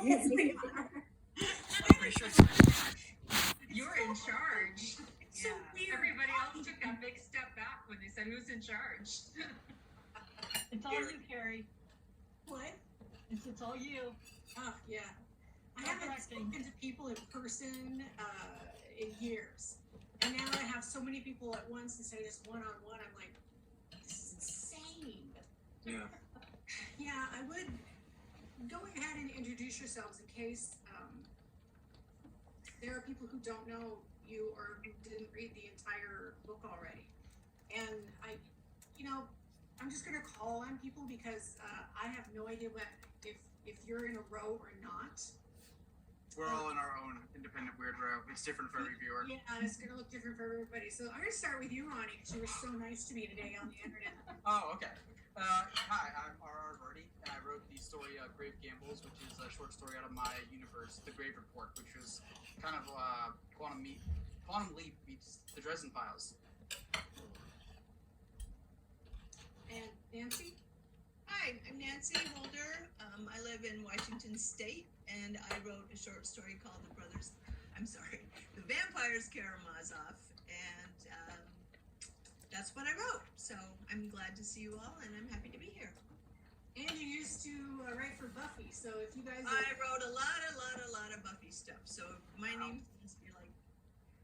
Yes, we are. I'm pretty sure it's in charge. You're in charge. So Yeah. weird. Everybody else took that big step back when they said who's in charge. It's all you, Kerrie. What? It's all you. Oh, yeah. I No haven't correcting. spoken to people in person in years. And now I have so many people at once instead of just one-on-one. I'm like, this is insane. Yeah. Yeah, I would go ahead and introduce yourselves in case there are people who don't know you or who didn't read the entire book already. And I'm just gonna call on people because I have no idea if you're in a row or not. We're all in our own independent weird row. It's different for every viewer. Yeah, it's gonna look different for everybody. So I'm gonna start with you, Ronnie, because you were so nice to me today on the internet. Oh, okay. Hi, I'm R.R. Verdi, and I wrote the story Grave Gambles, which is a short story out of my universe, The Grave Report, which was kind of Quantum Leap meets the Dresden Files. And Nancy? Hi, I'm Nancy Holder. I live in Washington State, and I wrote a short story called The Vampires Karamazov, and that's what I wrote. So I'm glad to see you all, and I'm happy to be here. And you used to write for Buffy, so if you guys... I wrote a lot of Buffy stuff. So my name seems to be like,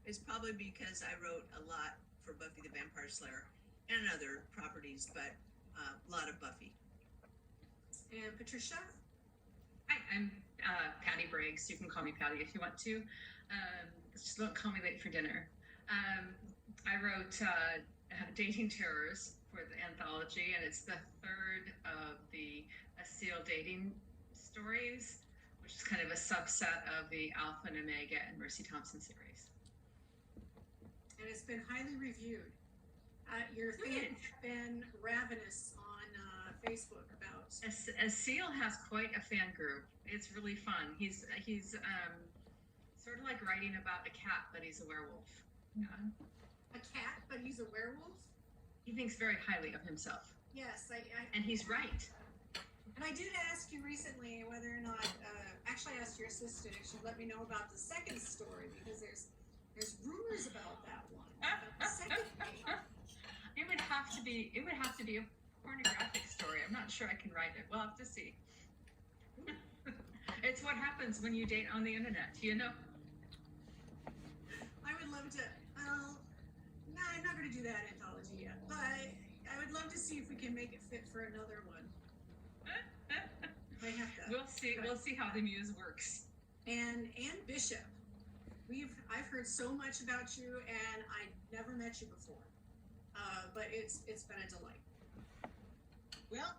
it's probably because I wrote a lot for Buffy the Vampire Slayer and other properties, but a lot of Buffy. And Patricia? Hi, I'm Patty Briggs. You can call me Patty if you want to. Just don't call me late for dinner. I wrote Dating Terrors for the anthology, and it's the third of the Seal dating stories, which is kind of a subset of the Alpha and Omega and Mercy Thompson series. And it's been highly reviewed. Your fans have been ravenous on Facebook about... A Seal has quite a fan group. It's really fun. He's sort of like writing about a cat, but he's a werewolf. Yeah. A cat, but he's a werewolf? He thinks very highly of himself. Yes, and he's right. And I did ask you recently whether or not, actually I asked your assistant if she'd let me know about the second story, because there's rumors about that one. About the second game. It would have to be a pornographic story. I'm not sure I can write it. We'll have to see. It's what happens when you date on the internet, you know? I would love to, no, I'm not going to do that anthology yet, but I would love to see if we can make it fit for another one. I have to. We'll see how the muse works. And Ann Bishop, I've heard so much about you, and I never met you before, but it's been a delight. Well,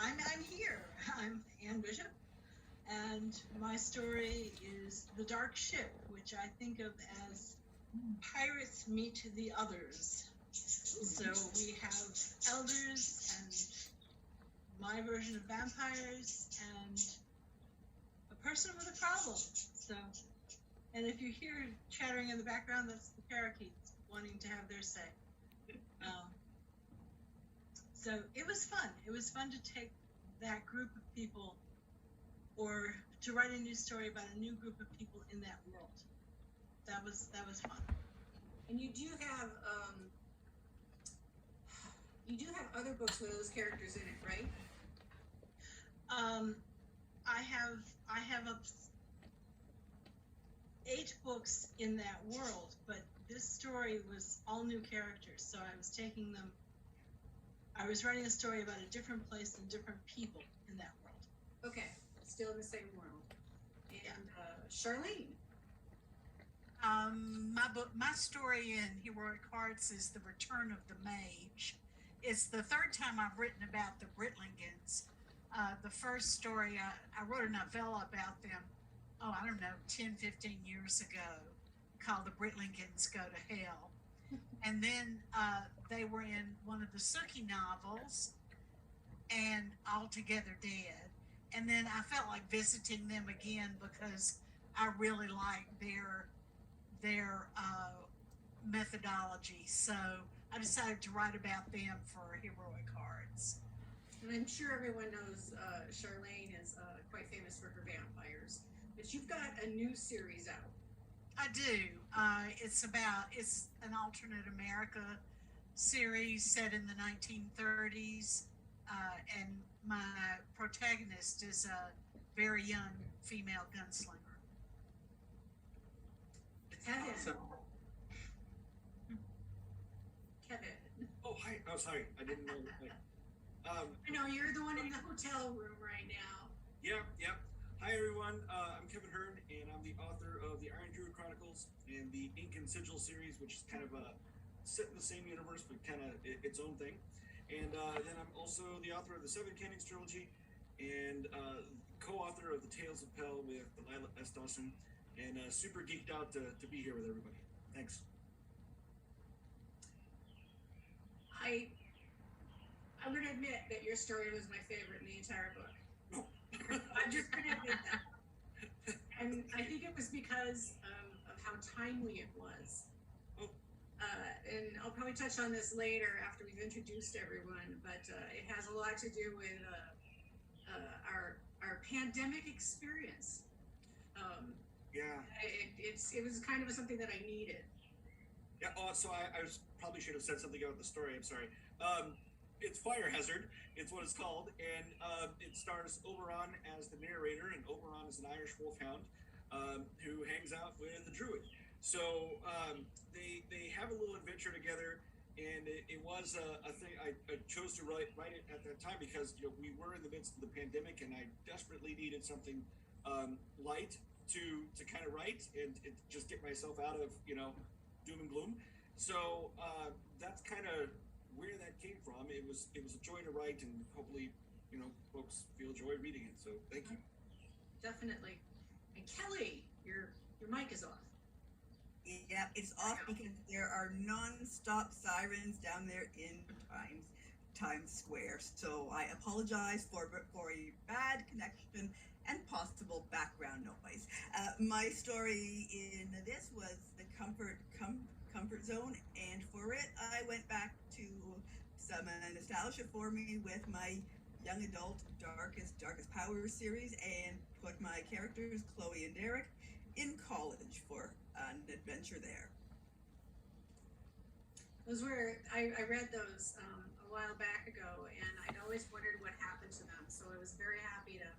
I'm here. I'm Ann Bishop, and my story is The Dark Ship, which I think of as pirates meet the others. So we have elders and my version of vampires and a person with a problem. So, and if you hear chattering in the background, that's the parakeets wanting to have their say. So it was fun. It was fun to take that group of people, or to write a new story about a new group of people in that world. That was fun. And you do have other books with those characters in it, right? I have 8 books in that world, but this story was all new characters, so I was writing a story about a different place and different people in that world. Okay, still in the same world. And Charlene. My story in Heroic Hearts is The Return of the Mage. It's the third time I've written about the Britlingans. The first story, I wrote a novella about them, 10, 15 years ago, called The Britlingans Go to Hell. And then they were in one of the Sookie novels, and Altogether Dead. And then I felt like visiting them again because I really like their methodology. So I decided to write about them for Heroic Hearts. And I'm sure everyone knows Charlene is quite famous for her vampires. but you've got a new series out. I do. It's an alternate America series set in the 1930s, and my protagonist is a very young female gunslinger. Kevin. Awesome. Kevin. Oh, hi. Oh, sorry. I didn't know. I know you're the one in the hotel room right now. Yep. Hi, everyone. I'm Kevin Hearn, and I'm the author of the Iron Druid Chronicles and the Ink and Sigil series, which is kind of set in the same universe, but kind of its own thing. And then I'm also the author of the Seven Cannings trilogy and co-author of the Tales of Pell with Delilah S. Dawson, and super geeked out to be here with everybody. Thanks. I'm going to admit that your story was my favorite in the entire book. I'm just going to admit that. And I think it was because of how timely it was. And I'll probably touch on this later after we've introduced everyone, but it has a lot to do with our pandemic experience. Yeah. It was kind of something that I needed. Yeah. Oh, so I probably should have said something about the story. I'm sorry. It's Fire Hazard. It's what it's called, and it stars Oberon as the narrator, and Oberon is an Irish wolfhound who hangs out with a druid. So they have a little adventure together, and it was a thing I chose to write it at that time because we were in the midst of the pandemic, and I desperately needed something light to kind of write and just get myself out of doom and gloom. So that's kind of where that came from. It was a joy to write, and hopefully folks feel joy reading it. So thank you. Definitely. And Kelly, your mic is off. Yeah, it's off because there are non-stop sirens down there in Times Square. So I apologize for a bad connection and possible background noise. My story in this was the comfort zone, and for it I went back to some nostalgia for me with my young adult darkest powers series and put my characters Chloe and Derek in college for an adventure there. Those were I read those a while back ago, and I'd always wondered what happened to them, so I was very happy to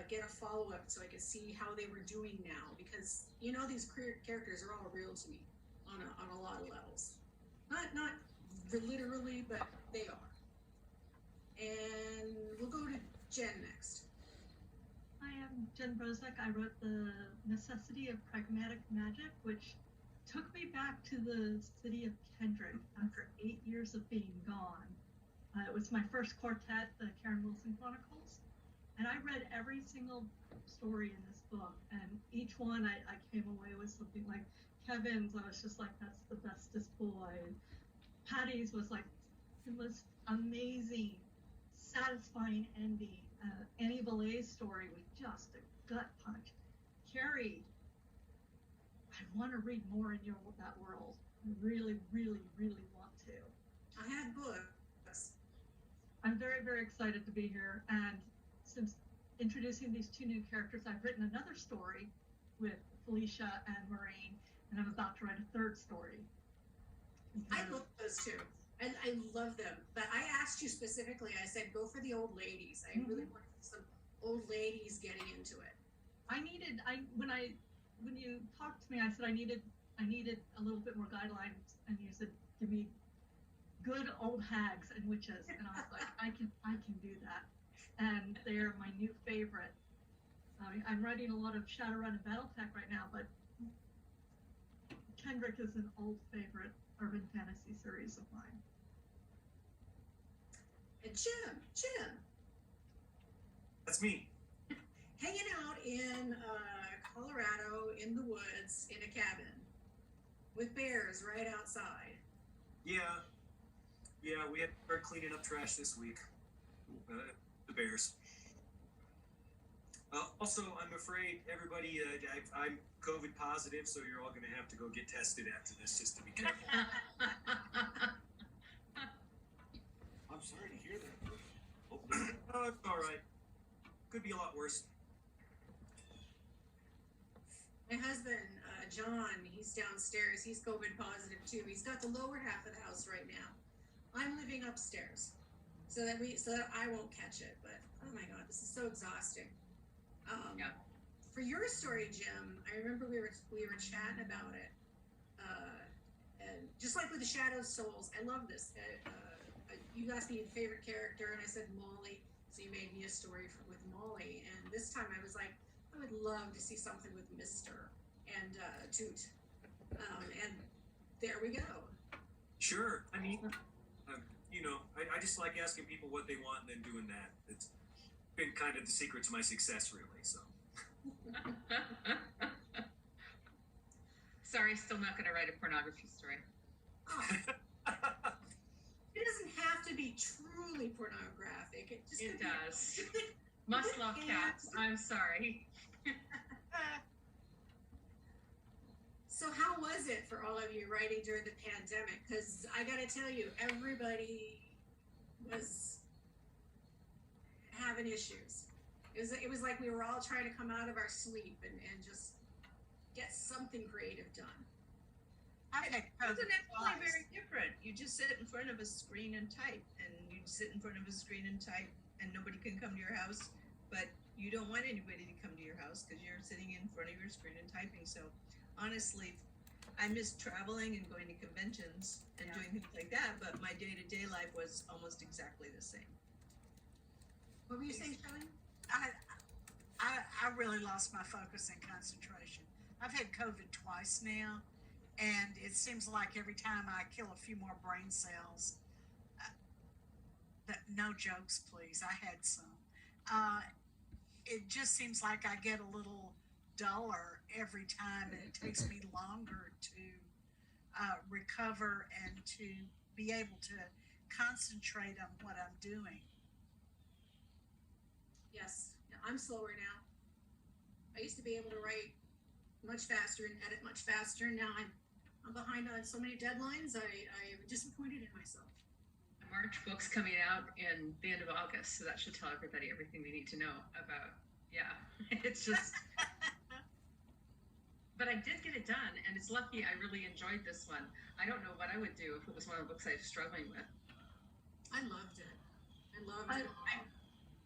get a follow-up so I could see how they were doing now, because these characters are all real to me on a lot of levels. Not literally, but they are. And we'll go to Jen next. I am Jen Brozek. I wrote The Necessity of Pragmatic Magic, which took me back to the city of Kendrick after 8 years of being gone. It was my first quartet, the Karen Wilson Chronicles, and I read every single story in this book, and each one I came away with something like Kevin's. I was just like, that's the bestest boy. Patty's was like the most amazing, satisfying ending. Annie Valet's story was just a gut punch. Kerrie, I want to read more in that world. I really, really, really want to. I had books. I'm very, very excited to be here. And since introducing these two new characters, I've written another story with Felicia and Maureen, and I'm about to write a third story. I love those two. I love them. But I asked you specifically, I said, go for the old ladies. I really want some old ladies getting into it. When you talked to me, I said I needed a little bit more guidelines, and you said, give me good old hags and witches, and I was like, I can do that. And they're my new favorite. I'm writing a lot of Shadowrun and Battletech right now, but Kendrick is an old favorite urban fantasy series of mine. And Jim. That's me. Hanging out in Colorado in the woods in a cabin with bears right outside. Yeah, we had to start cleaning up trash this week. The bears. Also, I'm afraid everybody, I'm COVID positive, so you're all going to have to go get tested after this just to be careful. I'm sorry to hear that. Oh, it's all right. Could be a lot worse. My husband, John, he's downstairs. He's COVID positive too. He's got the lower half of the house right now. I'm living upstairs, so that I won't catch it. But oh my god, this is so exhausting. Yeah. For your story, Jim, I remember we were chatting about it, and just like with the Shadow Souls, I love this. You asked me your favorite character, and I said Molly. So you made me a story with Molly, and this time I was like, I would love to see something with Mister and Toot, and there we go. Sure. I mean, you know, I just like asking people what they want and then doing that. It's been kind of the secret to my success, really. So. Sorry, still not going to write a pornography story. Oh. It doesn't have to be truly pornographic. It does. Must love cats. I'm sorry. So how was it for all of you writing during the pandemic? Because I got to tell you, everybody was having issues. It was like we were all trying to come out of our sleep and just get something creative done. I've had It COVID wasn't actually twice. very different. You just sit in front of a screen and type, and you sit in front of a screen and type, and nobody can come to your house, but you don't want anybody to come to your house because you're sitting in front of your screen and typing. So honestly, I miss traveling and going to conventions and Yeah. doing things like that, but my day-to-day life was almost exactly the same. What were you saying, Shelley? I really lost my focus and concentration. I've had COVID twice now, and it seems like every time I kill a few more brain cells, that no jokes, please. I had some. It just seems like I get a little duller every time, and it takes me longer to recover and to be able to concentrate on what I'm doing. Yes, I'm slower now. I used to be able to write much faster and edit much faster. Now I'm behind on so many deadlines. I'm disappointed in myself. The March book's coming out in the end of August, so that should tell everybody everything they need to know about. Yeah, it's just. But I did get it done, and it's lucky I really enjoyed this one. I don't know what I would do if it was one of the books I was struggling with. I loved it. I loved it.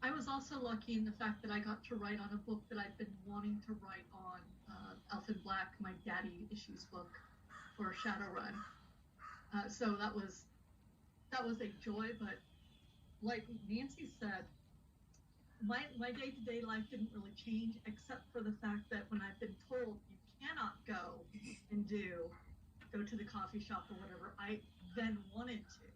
I was also lucky in the fact that I got to write on a book that I've been wanting to write on, Elfin Black, my daddy issues book for Shadowrun. So that was a joy, but like Nancy said, my day-to-day life didn't really change except for the fact that when I've been told you cannot go to the coffee shop or whatever, I then wanted to.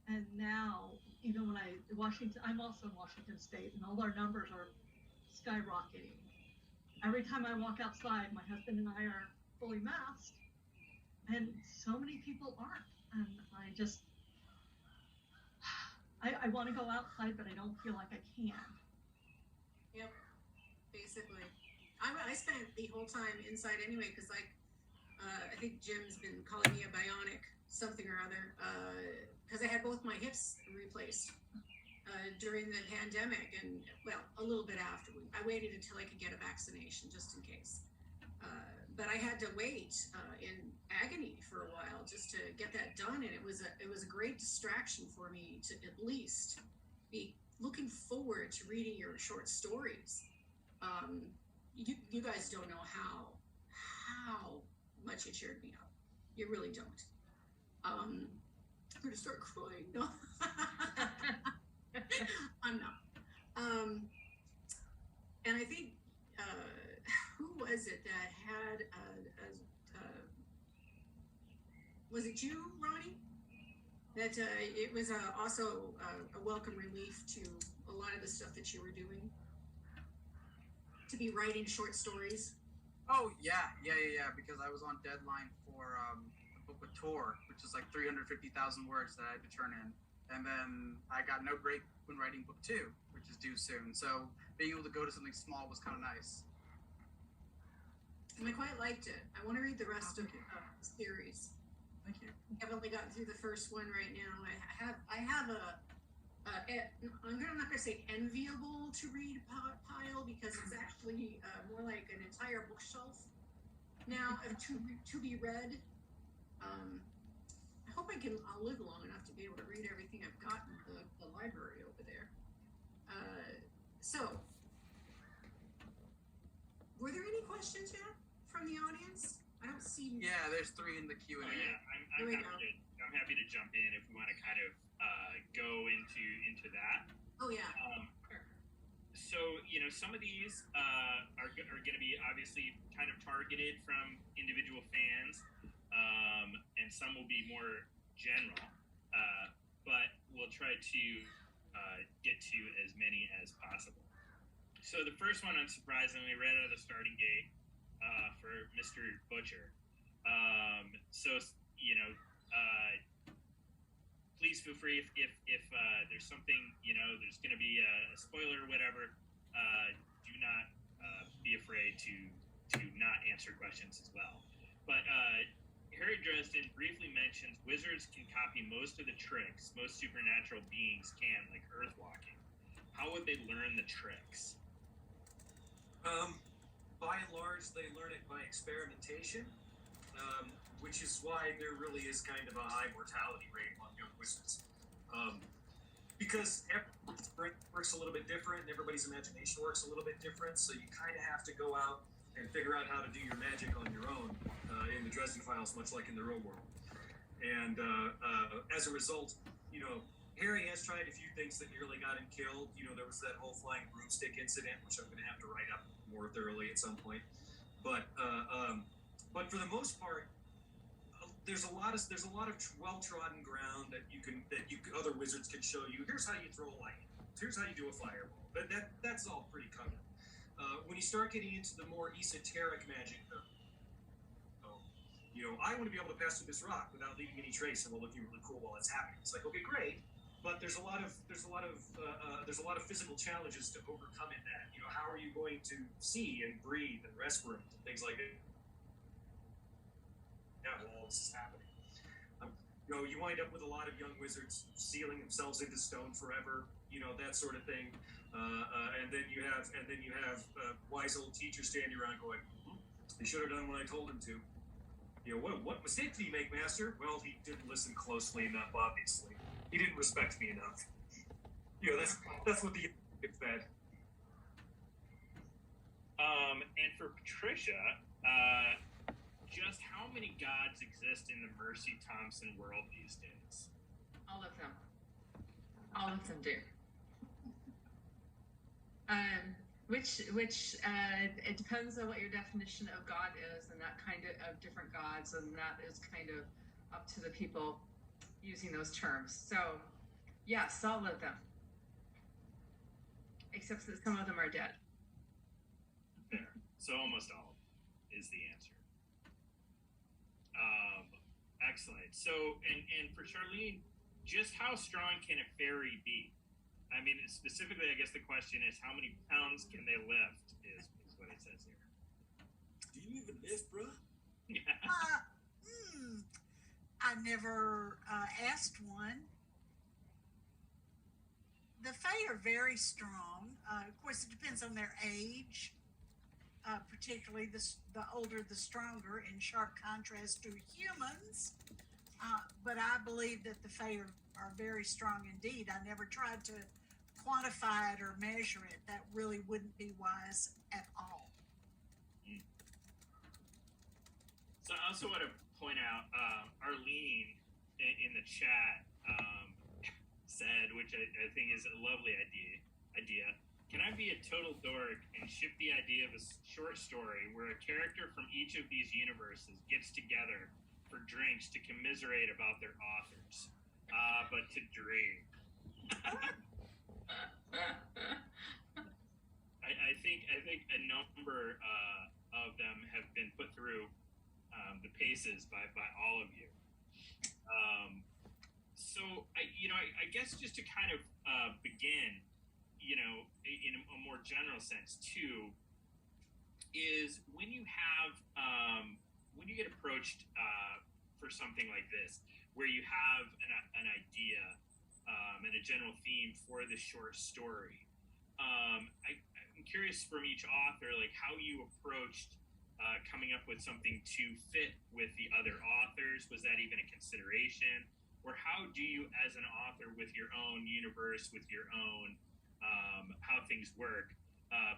And now, even when I'm also in Washington State, and all our numbers are skyrocketing. Every time I walk outside, my husband and I are fully masked, and so many people aren't. And I want to go outside, but I don't feel like I can. Yep, basically. I spent the whole time inside anyway, because I think Jim's been calling me a bionic something or other, because I had both my hips replaced during the pandemic, and well, a little bit after. I waited until I could get a vaccination just in case. But I had to wait in agony for a while just to get that done, and it was a great distraction for me to at least be looking forward to reading your short stories. You guys don't know how much it cheered me up. You really don't. I'm gonna start crying. No, I'm not. And I think who was it that had was it you, Ronnie? That it was also a welcome relief to a lot of the stuff that you were doing, to be writing short stories. Oh yeah, because I was on deadline for a book with Tor, which is like 350,000 words that I had to turn in, and then I got no break when writing book 2, which is due soon. So being able to go to something small was kind of nice. And I quite liked it. I want to read the rest of the series. Thank you. I've only gotten through the first one right now. I have I'm not gonna say enviable to read pile because it's actually more like an entire bookshelf now to be read. I hope I'll live long enough to be able to read everything I've got in the library over there. So, were there any questions yet from the audience? I don't see. Yeah, there's 3 in the Q&A. I'm happy to jump in if we want to kind of go into that. Oh yeah. So some of these are going to be obviously kind of targeted from individual fans, and some will be more general. But we'll try to get to as many as possible. So the first one, unsurprisingly, right out of the starting gate for Mr. Butcher. Please feel free if there's something, there's going to be a spoiler or whatever, do not be afraid to not answer questions as well. But Harry Dresden briefly mentions wizards can copy most of the tricks most supernatural beings can, like earth walking. How would they learn the tricks? By and large, they learn it by experimentation, which is why there really is kind of a high mortality rate among young wizards. Because everybody's brain works a little bit different, and everybody's imagination works a little bit different, so you kind of have to go out and figure out how to do your magic on your own in the Dresden Files, much like in the real world. And as a result, Harry has tried a few things that nearly got him killed. There was that whole flying broomstick incident, which I'm going to have to write up more thoroughly at some point. But for the most part, there's a lot of well-trodden ground that other wizards can show you. Here's how you throw a light. Here's how you do a fireball. But that's all pretty common. When you start getting into the more esoteric magic, though, I want to be able to pass through this rock without leaving any trace, and we're looking really cool while it's happening. It's like, okay, great, but there's a lot of physical challenges to overcome in that. How are you going to see and breathe and respirate and things like that? Yeah, while all this is happening, you wind up with a lot of young wizards sealing themselves into stone forever. That sort of thing, and then you have wise old teachers standing around going, "He should have done what I told him to." What mistake did he make, Master? Well, he didn't listen closely enough. Obviously, he didn't respect me enough. That's what the gets fed. And for Patricia, just how many gods exist in the Mercy Thompson world these days? All of them. All of them do. Which it depends on what your definition of God is, and that kind of different gods, and that is kind of up to the people using those terms. So, yes, all of them, except that some of them are dead. Fair. So almost all is the answer. Excellent. So, and for Charlene, just how strong can a fairy be? I mean, specifically, I guess the question is, how many pounds can they lift? Is what it says here. Do you even lift, bro? I never asked one. The Fae are very strong. Of course, it depends on their age. Particularly, the older, the stronger, in sharp contrast to humans. But I believe that the Fae are very strong indeed. I never tried to quantify it or measure it. That really wouldn't be wise at all. So I also want to point out, Arlene in the chat said, which I think is a lovely idea. Can I be a total dork and ship the idea of a short story where a character from each of these universes gets together for drinks to commiserate about their authors, but to drink? I think a number of them have been put through the paces by all of you. So I guess just to kind of begin, in a more general sense too, is when you get approached for something like this, where you have an idea and a general theme for the short story. I'm curious from each author, like how you approached coming up with something to fit with the other authors. Was that even a consideration? Or how do you, as an author with your own universe, with your own how things work,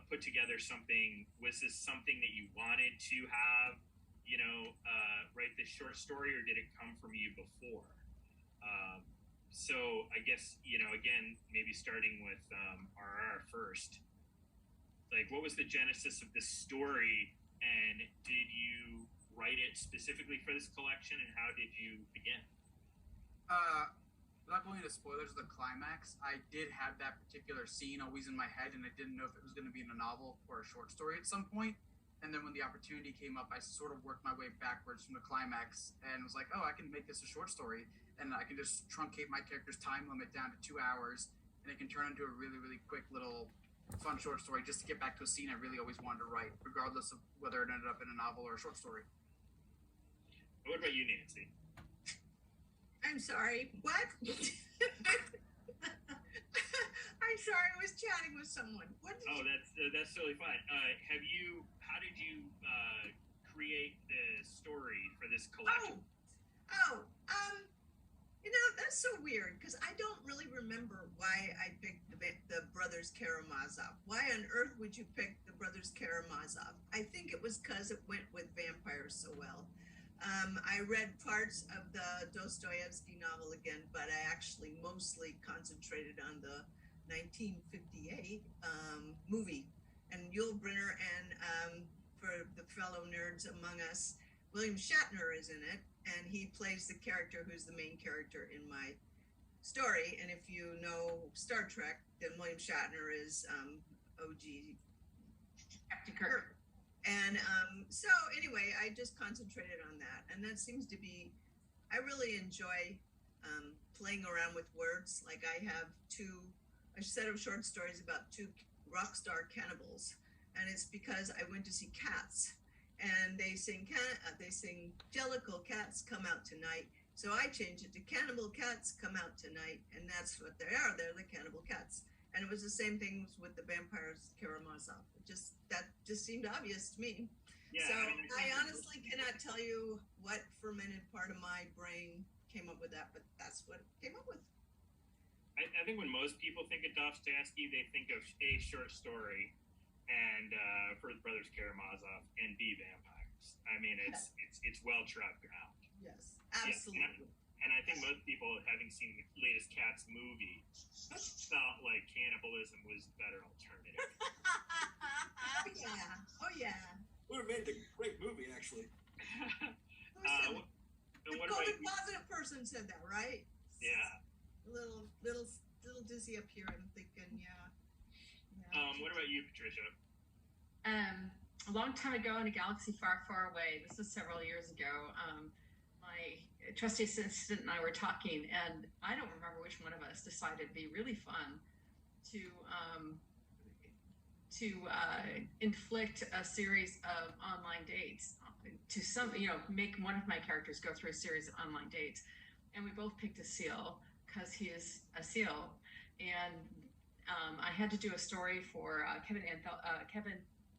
put together something? Was this something that you wanted to have, write this short story, or did it come from you before? So I guess, again, maybe starting with RR first, like what was the genesis of this story, and did you write it specifically for this collection, and how did you begin? Without going into spoilers of the climax, I did have that particular scene always in my head, and I didn't know if it was going to be in a novel or a short story at some point. And then when the opportunity came up, I sort of worked my way backwards from the climax and was like, oh, I can make this a short story, and I can just truncate my character's time limit down to 2 hours, and it can turn into a really, really quick little fun short story just to get back to a scene I really always wanted to write, regardless of whether it ended up in a novel or a short story. What about you, Nancy? I'm sorry. What? I'm sorry. I was chatting with someone. What did you... That's totally fine. How did you create the story for this collection? That's so weird because I don't really remember why I picked the Brothers Karamazov. Why on earth would you pick the Brothers Karamazov? I think it was because it went with vampires so well. I read parts of the Dostoevsky novel again, but I actually mostly concentrated on the 1958 movie. And Yul Brynner, and for the fellow nerds among us, William Shatner is in it, and he plays the character who's the main character in my story. And if you know Star Trek, then William Shatner is OG Captain Kirk. And so anyway, I just concentrated on that. And that seems to be, I really enjoy playing around with words. Like I have a set of short stories about 2 rock star cannibals. And it's because I went to see Cats, and they sing Jellicle Cats Come Out Tonight. So I changed it to Cannibal Cats Come Out Tonight, and that's what they are. They're the cannibal cats. And it was the same thing with the vampires Karamazov. That just seemed obvious to me. Yeah, so I honestly cannot tell you what fermented part of my brain came up with that, but that's what it came up with. I think when most people think of Dostoevsky, they think of A, short story, and for the Brothers Karamazov, and B, vampires. I mean, it's well trod ground. Yes, absolutely. And I think most people, having seen the latest Cats movie, felt like cannibalism was the better alternative. Oh yeah. Would have made a great movie, actually. The COVID positive person said that, right? Yeah. Little dizzy up here. I'm thinking, yeah. What about you, Patricia? A long time ago in a galaxy far, far away, this was several years ago, my trusty assistant and I were talking, and I don't remember which one of us decided it'd be really fun to inflict a series of online dates make one of my characters go through a series of online dates. And we both picked a seal because he is a seal. And I had to do a story for Kevin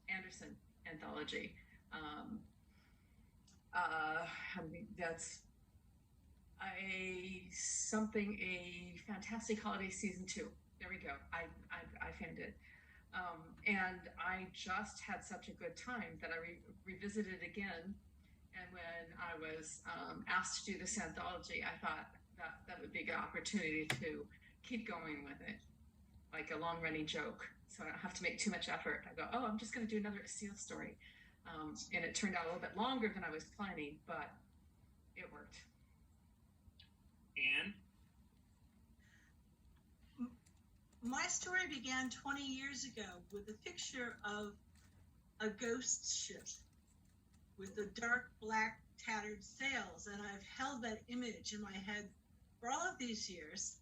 Anderson anthology. That's a Fantastic Holiday Season 2. There we go. I found it. And I just had such a good time that I revisited it again. And when I was asked to do this anthology, I thought that would be a good opportunity to keep going with it, like a long-running joke. So I don't have to make too much effort. I go, I'm just going to do another seal story. And it turned out a little bit longer than I was planning, but it worked. And my story began 20 years ago with a picture of a ghost ship with the dark black tattered sails, and I've held that image in my head for all of these years.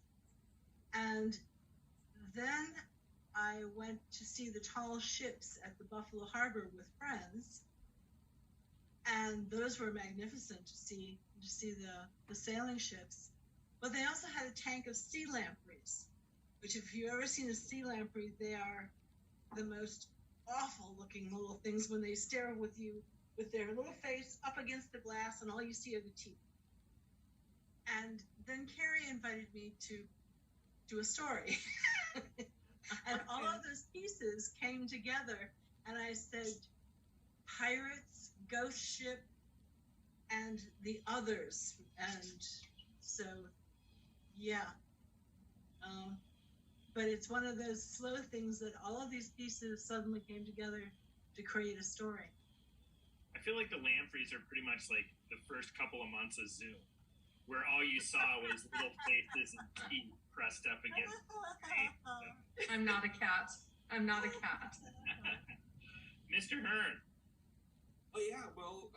And then I went to see the tall ships at the Buffalo Harbor with friends, and those were magnificent to see the sailing ships. But they also had a tank of sea lampreys, which if you've ever seen a sea lamprey, they are the most awful looking little things when they stare with you with their little face up against the glass and all you see are the teeth. And then Kerrie invited me to do a story. And all of those pieces came together, and I said pirates, ghost ship, and the others. And so, yeah. But it's one of those slow things that all of these pieces suddenly came together to create a story. I feel like the lampreys are pretty much like the first couple of months of Zoom, where all you saw was little faces and teeth pressed up against the face. I'm not a cat. I'm not a cat. Mr. Hearn. Oh yeah, well,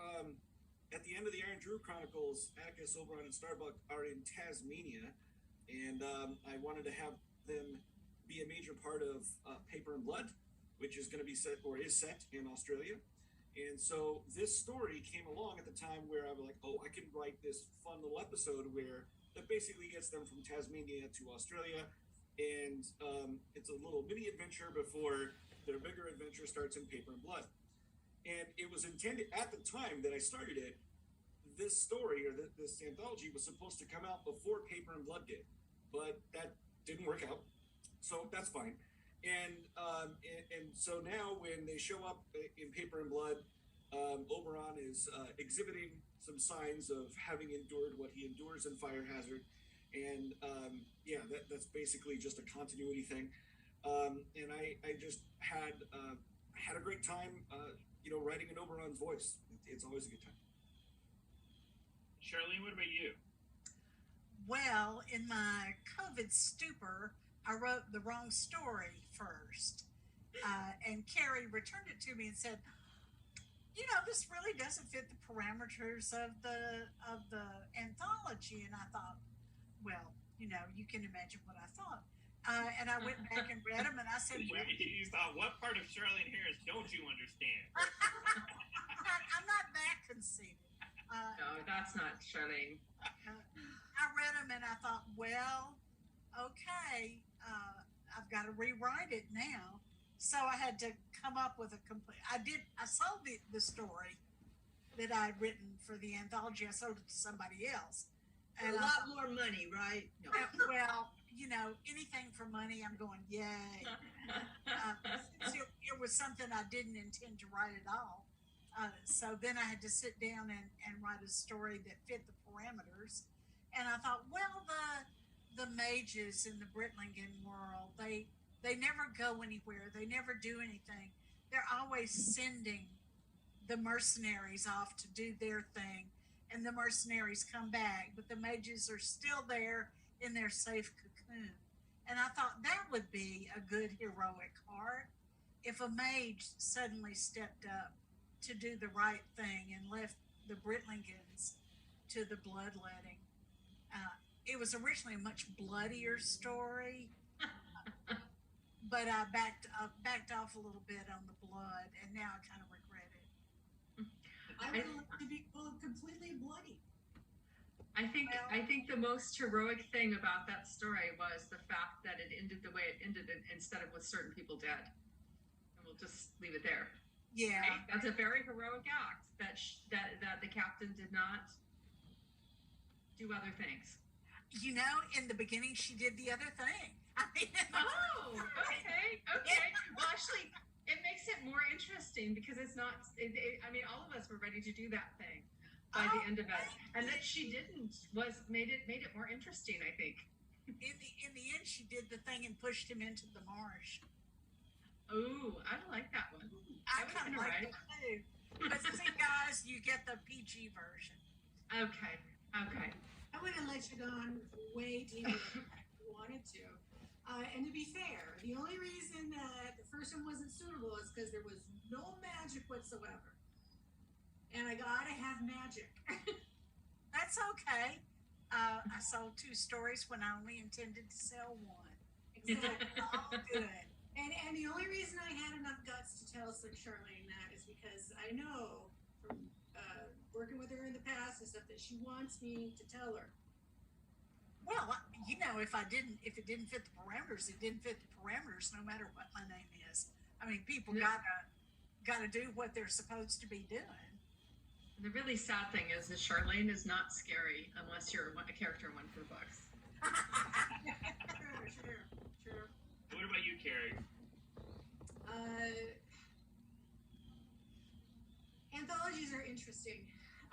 at the end of the Iron Druid Chronicles, Atticus, Oberon, and Starbuck are in Tasmania, and I wanted to have them be a major part of Paper and Blood, which is going to be set, or is set, in Australia. And so this story came along at the time where I was like, oh, I can write this fun little episode where that basically gets them from Tasmania to Australia, and it's a little mini adventure before their bigger adventure starts in Paper and Blood. And it was intended at the time that I started it, this story or this anthology was supposed to come out before Paper and Blood did, but that didn't work out, so that's fine. And so now when they show up in Paper and Blood, Oberon is exhibiting some signs of having endured what he endures in Fire Hazard, and yeah, that's basically just a continuity thing. And I just had a great time, writing in Oberon's voice. It's always a good time. Charlene, what about you? Well, in my COVID stupor, I wrote the wrong story first. And Kerrie returned it to me and said, this really doesn't fit the parameters of the anthology. And I thought, well, you can imagine what I thought. And I went back and read them, and I said, well, You thought, what part of Charlene Harris don't you understand? I'm not that conceited. No, that's not Charlene. I read them and I thought, well, okay, I've got to rewrite it now. So I had to come up with a complete. I sold the story that I'd written for the anthology. I sold it to somebody else. And a lot more money, right? No. Well, anything for money, I'm going, yay. Since it was something I didn't intend to write at all. So then I had to sit down and write a story that fit the parameters. And I thought, well, the mages in the Britlingen world, they never go anywhere. They never do anything. They're always sending the mercenaries off to do their thing. And the mercenaries come back, but the mages are still there in their safe cocoon. And I thought that would be a good heroic arc if a mage suddenly stepped up to do the right thing and left the Britlingans to the bloodletting. It was originally a much bloodier story, but I backed off a little bit on the blood, and now I kind of regret it. I would like to be completely bloody. I think the most heroic thing about that story was the fact that it ended the way it ended, instead of with certain people dead. And we'll just leave it there. Yeah, right? That's a very heroic act. That the captain did not do other things. In the beginning, she did the other thing. Oh, okay. Well, actually, it makes it more interesting because it's not. All of us were ready to do that thing by the end of it, and that she didn't made it more interesting. I think. In the end, she did the thing and pushed him into the marsh. Oh, I like that one. I kind of like it too. But see, guys, you get the PG version. Okay. I would have let you go on way deeper if you wanted to. And to be fair, the only reason that the first one wasn't suitable is because there was no magic whatsoever. And I gotta have magic. That's okay. I sold 2 stories when I only intended to sell 1. Exactly. All good. And the only reason I had enough guts to tell Charlene that is because I know from working with her in the past and stuff that she wants me to tell her. Well, if it didn't fit the parameters, it didn't fit the parameters, no matter what my name is. I mean, people gotta do what they're supposed to be doing. The really sad thing is that Charlene is not scary unless you're a character in one of her books. Sure. What about you, Kerrie? Anthologies are interesting.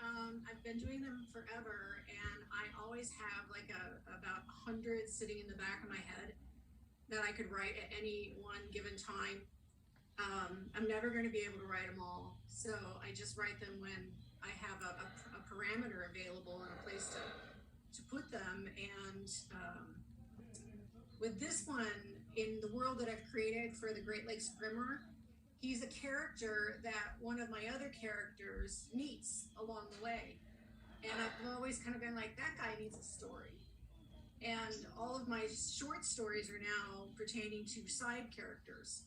I've been doing them forever, and I always have like about 100 sitting in the back of my head that I could write at any one given time. I'm never going to be able to write them all, so I just write them when I have a parameter available and a place to put them. And with this one, in the world that I've created for the Great Lakes Grimmer, he's a character that one of my other characters meets along the way. And I've always kind of been like, that guy needs a story. And all of my short stories are now pertaining to side characters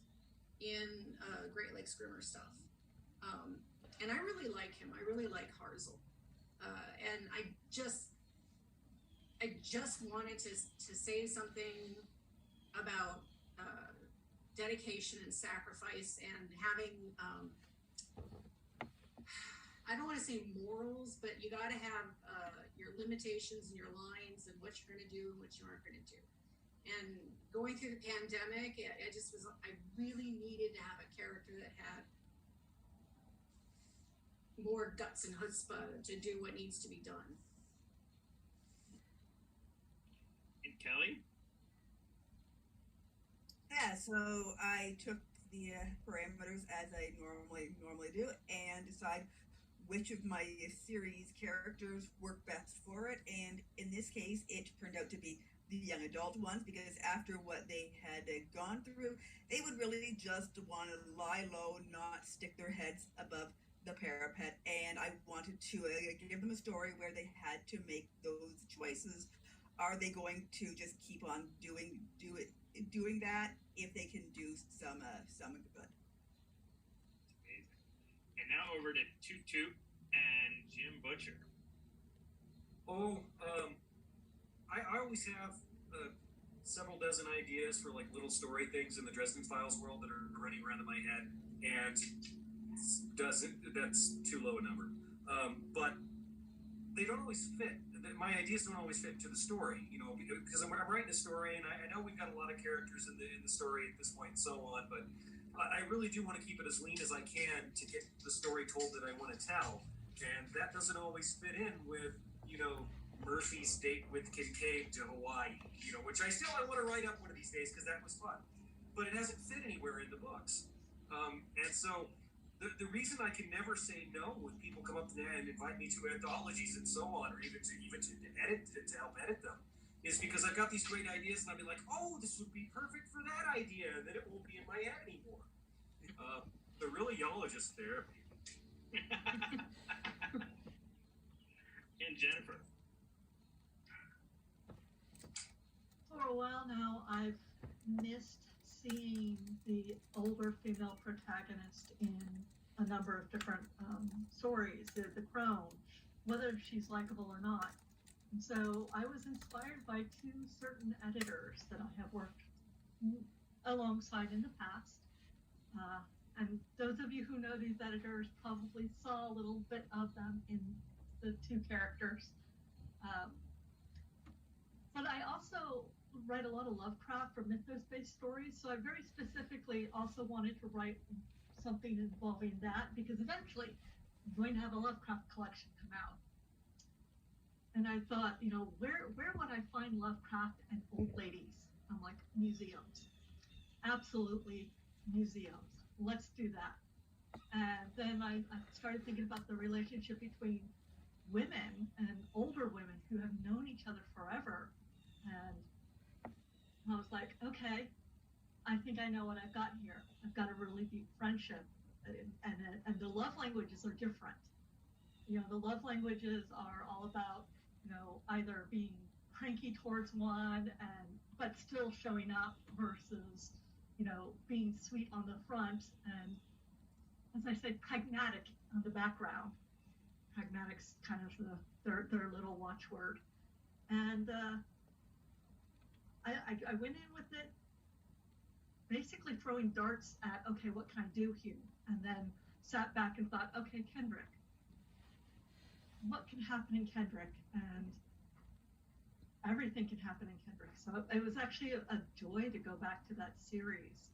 in Great Lakes Grimmer stuff. And I really like him. I really like Harzel. And I just wanted to say something about dedication and sacrifice and having, I don't want to say morals, but you got to have your limitations and your lines and what you're going to do and what you aren't going to do. And going through the pandemic, I really needed to have a character that had more guts and chutzpah to do what needs to be done. And Kelly? Yeah, so I took the parameters as I normally do and decide which of my series characters work best for it. And in this case, it turned out to be the young adult ones, because after what they had gone through, they would really just want to lie low, not stick their heads above the parapet. And I wanted to give them a story where they had to make those choices. Are they going to just keep on doing that if they can do some good? Amazing. And now over to Toot Toot and Jim Butcher. I always have several dozen ideas for like little story things in the Dresden Files world that are running around in my head, and that's too low a number. But they don't always fit. My ideas don't always fit into the story, because I'm writing a story, and I know we've got a lot of characters in the story at this point and so on, but I really do want to keep it as lean as I can to get the story told that I want to tell, and that doesn't always fit in with, Murphy's date with Kincaid to Hawaii, which I want to write up one of these days because that was fun, but it hasn't fit anywhere in the books. And so the reason I can never say no when people come up to me and invite me to anthologies and so on, or even to help edit them, is because I've got these great ideas and I'll be like, oh, this would be perfect for that idea, and then it won't be in my head anymore. The really y'allogist therapy. And Jennifer. For a while now, I've missed seeing the older female protagonist in a number of different stories, the crone, whether she's likable or not. And so I was inspired by two certain editors that I have worked alongside in the past. And those of you who know these editors probably saw a little bit of them in the two characters. But I also write a lot of Lovecraft or mythos-based stories, so I very specifically also wanted to write something involving that, because eventually I'm going to have a Lovecraft collection come out. And I thought, where would I find Lovecraft and old ladies? I'm like, museums. Absolutely museums. Let's do that. And then I started thinking about the relationship between women and older women who have known each other forever. And I was like, okay, I think I know what I've got here. I've got a really deep friendship, and the love languages are different. The love languages are all about, either being cranky towards one but still showing up versus, being sweet on the front and, as I say, pragmatic on the background. Pragmatic's kind of their little watchword. And I went in with it basically throwing darts at, okay, what can I do here? And then sat back and thought, okay, Kendrick, what can happen in Kendrick? And everything can happen in Kendrick. So it was actually a joy to go back to that series.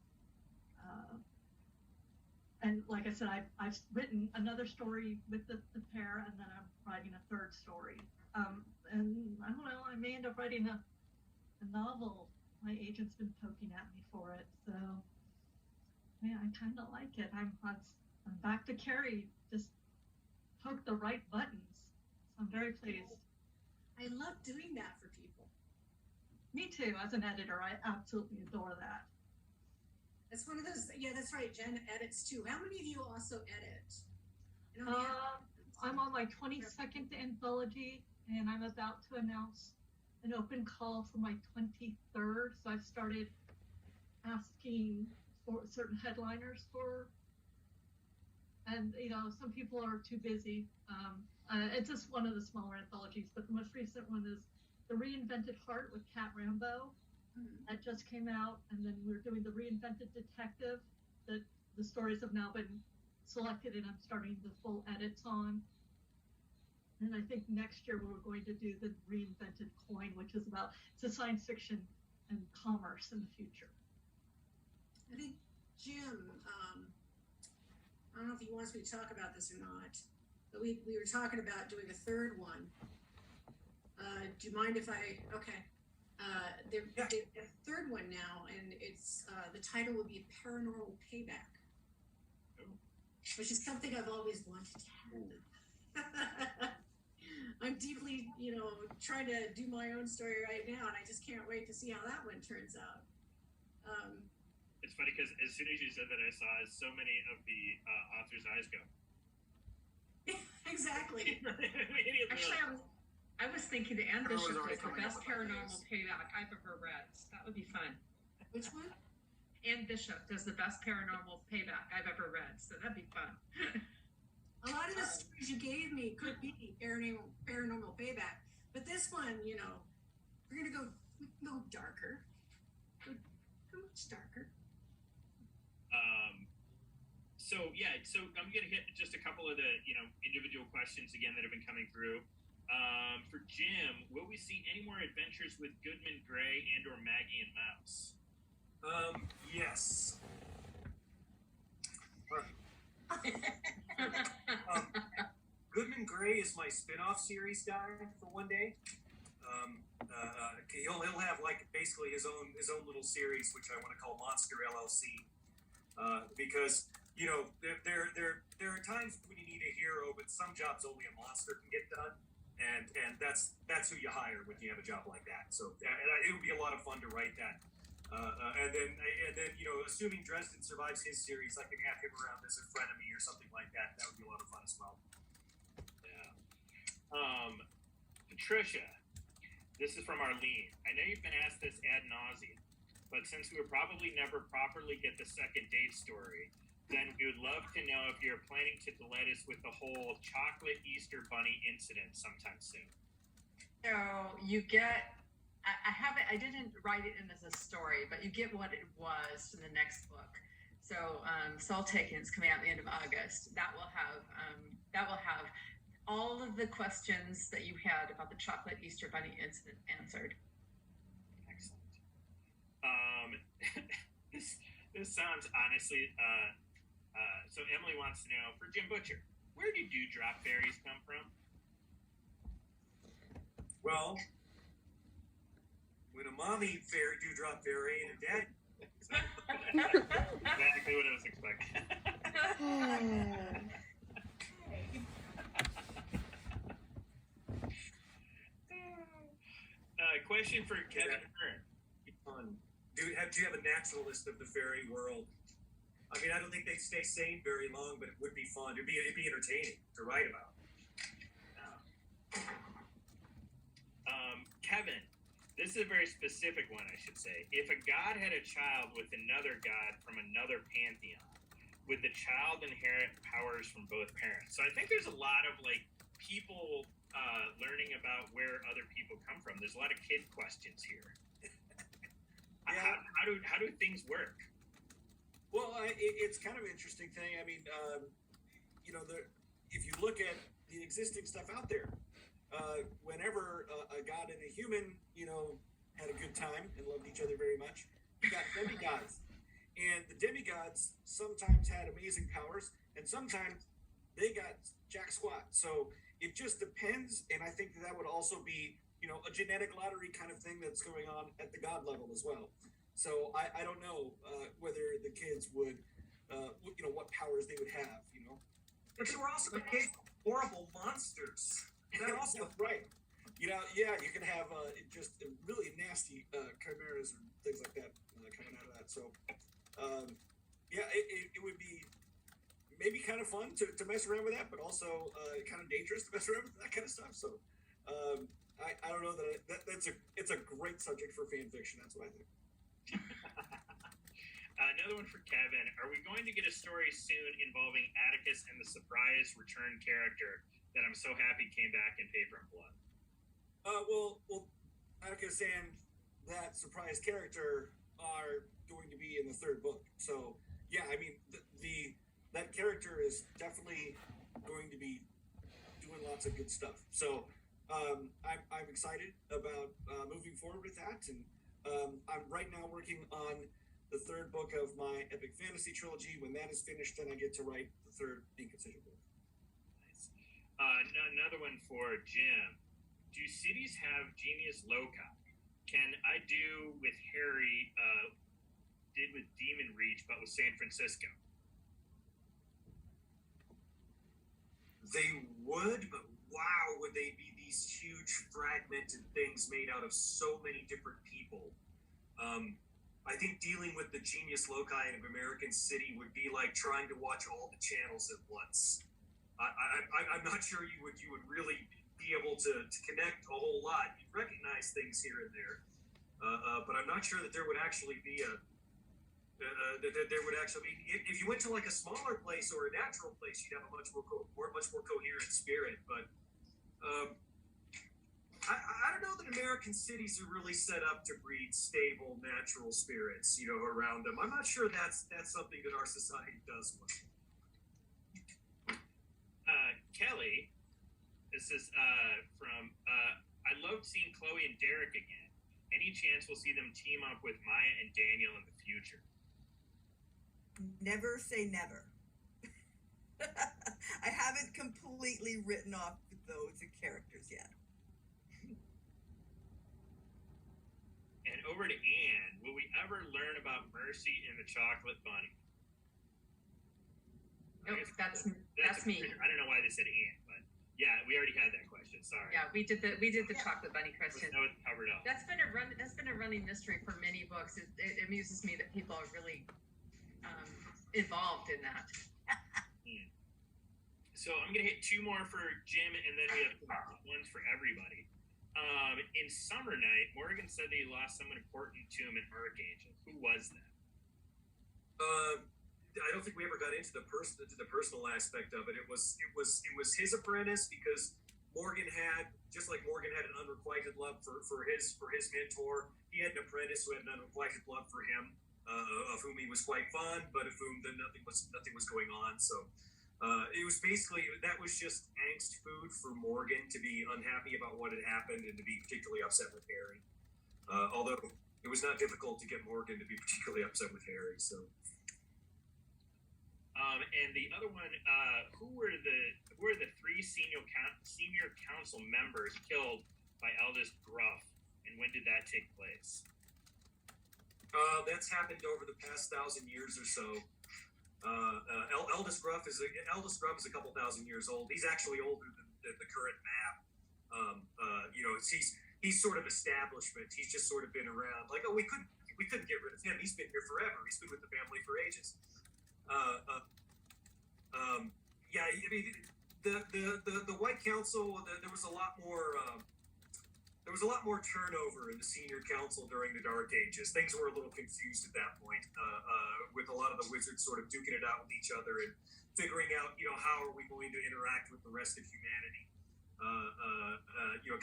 And like I said, I've written another story with the pair, and then I'm writing a third story. And I don't know, I may end up writing a novel. My agent's been poking at me for it, so yeah, I kind of like it. I'm back to Kerrie, just poke the right buttons. So I'm very pleased. I love doing that for people. Me too, as an editor, I absolutely adore that. It's one of those. Yeah, that's right. Jen edits too. How many of you also edit? I'm on my 22nd anthology, and I'm about to announce an open call for my 23rd. So I've started asking for certain headliners and some people are too busy. It's just one of the smaller anthologies, but the most recent one is The Reinvented Heart with Cat Rambo. That just came out, and then we're doing The Reinvented Detective that the stories have now been selected, and I'm starting the full edits on. And I think next year we're going to do The Reinvented Coin, which is it's a science fiction and commerce in the future. I think Jim, I don't know if he wants me to talk about this or not, but we were talking about doing a third one. Do you mind if okay. They're a third one now, and it's the title will be Paranormal Payback, which is something I've always wanted to have. I'm deeply, trying to do my own story right now, and I just can't wait to see how that one turns out. It's funny because as soon as you said that, I saw so many of the authors' eyes go. Exactly. Actually, I was thinking the Anne Bishop was the best paranormal payback I've ever read. So that would be fun. Which one? Anne Bishop does the best paranormal payback I've ever read. So that'd be fun. A lot of the stories you gave me could be paranormal payback, but this one, we're gonna go darker. Go much darker. So I'm gonna hit just a couple of the individual questions again that have been coming through. For Jim, will we see any more adventures with Goodman Gray and or Maggie and Mouse? Yes. Goodman Gray is my spin-off series guy for one day. He'll have basically his own little series, which I want to call Monster LLC, because there are times when you need a hero, but some jobs only a monster can get done. And that's who you hire when you have a job like that. So it would be a lot of fun to write that. And then assuming Dresden survives his series, I can have him around as a frenemy or something like that. That would be a lot of fun as well. Yeah. Patricia, this is from Arlene. I know you've been asked this ad nauseum, but since we will probably never properly get the second date story, then we would love to know if you're planning to delight us with the whole chocolate Easter bunny incident sometime soon. So you get, I didn't write it in as a story, but you get what it was in the next book. So Soul Taken is coming out at the end of August. That will have all of the questions that you had about the chocolate Easter bunny incident answered. Excellent. This sounds honestly, so Emily wants to know, for Jim Butcher, where do dewdrop fairies come from? Well, when a mommy dewdrop fairy and a dad. Exactly what I was expecting. Question for Kevin Hearn. Do you have a naturalist of the fairy world? I mean, I don't think they'd stay sane very long, but it would be fun. It'd be entertaining to write about. Kevin, this is a very specific one, I should say. If a god had a child with another god from another pantheon, would the child inherit powers from both parents? So I think there's a lot of people learning about where other people come from. There's a lot of kid questions here. Yeah. How do things work? Well, it's kind of an interesting thing. I mean, if you look at the existing stuff out there, whenever a god and a human, had a good time and loved each other very much, you got demigods. And the demigods sometimes had amazing powers, and sometimes they got jack squat. So it just depends. And I think that would also be, a genetic lottery kind of thing that's going on at the god level as well. So I don't know whether the kids would, what powers they would have, But they were also horrible monsters. That also right. Yeah, you can have just really nasty chimeras or things like that coming out of that. So, it would be maybe kind of fun to mess around with that, but also kind of dangerous to mess around with that kind of stuff. So, I don't know that it's a great subject for fan fiction. That's what I think. Another one for Kevin. Are we going to get a story soon involving Atticus and the surprise return character that I'm so happy came back in Paper and Blood? Well, Atticus and that surprise character are going to be in the third book. So, yeah, I mean, that character is definitely going to be doing lots of good stuff. So, I'm excited about moving forward with that, and I'm right now working on the third book of my epic fantasy trilogy. When that is finished, then I get to write the third Ink and Sigil book. Nice. Another one for Jim. Do cities have genius loci? Can I do with Harry did with Demon Reach, but with San Francisco? they would, but wow, would they be these huge fragmented things made out of so many different people. I think dealing with the genius loci of American City would be like trying to watch all the channels at once. I'm not sure you would really be able to connect a whole lot. You'd recognize things here and there, but I'm not sure that there would actually be that there would actually be. If you went to like a smaller place or a natural place, you'd have a much more coherent spirit. But I don't know that American cities are really set up to breed stable natural spirits, around them. I'm not sure that's something that our society does well. Kelly, this is from I loved seeing Chloe and Derek again. Any chance we'll see them team up with Maya and Daniel in the future? Never say never. I haven't completely written off those characters yet. And over to Anne. Will we ever learn about Mercy and the Chocolate Bunny? Nope, that's me. I don't know why they said Anne, but yeah, we already had that question. Sorry. Yeah, we did the Chocolate Bunny question. That was covered up. That's been a running mystery for many books. It amuses me that people are really involved in that. So I'm gonna hit two more for Jim, and then we have ones for everybody. In Summer Night, Morgan said that he lost someone important to him in Archangel. Who was that? I don't think we ever got into the personal aspect of it. It was his apprentice, because Morgan had, just like Morgan had an unrequited love for his mentor, he had an apprentice who had an unrequited love for him, of whom he was quite fond, but of whom then nothing was going on. So it was basically, that was just angst food for Morgan to be unhappy about what had happened and to be particularly upset with Harry. Although it was not difficult to get Morgan to be particularly upset with Harry. So. And the other one, who were the three senior council members killed by Eldest Gruff, and when did that take place? That's happened over the past 1,000 years or so. Eldest Gruff is a couple thousand years old. He's actually older than the current map. He's sort of establishment. He's just sort of been around. Like, we couldn't get rid of him. He's been here forever. He's been with the family for ages. Yeah, I mean, the White Council. There was a lot more. There was a lot more turnover in the senior council during the Dark Ages. Things were a little confused at that point, with a lot of the wizards sort of duking it out with each other and figuring out, how are we going to interact with the rest of humanity.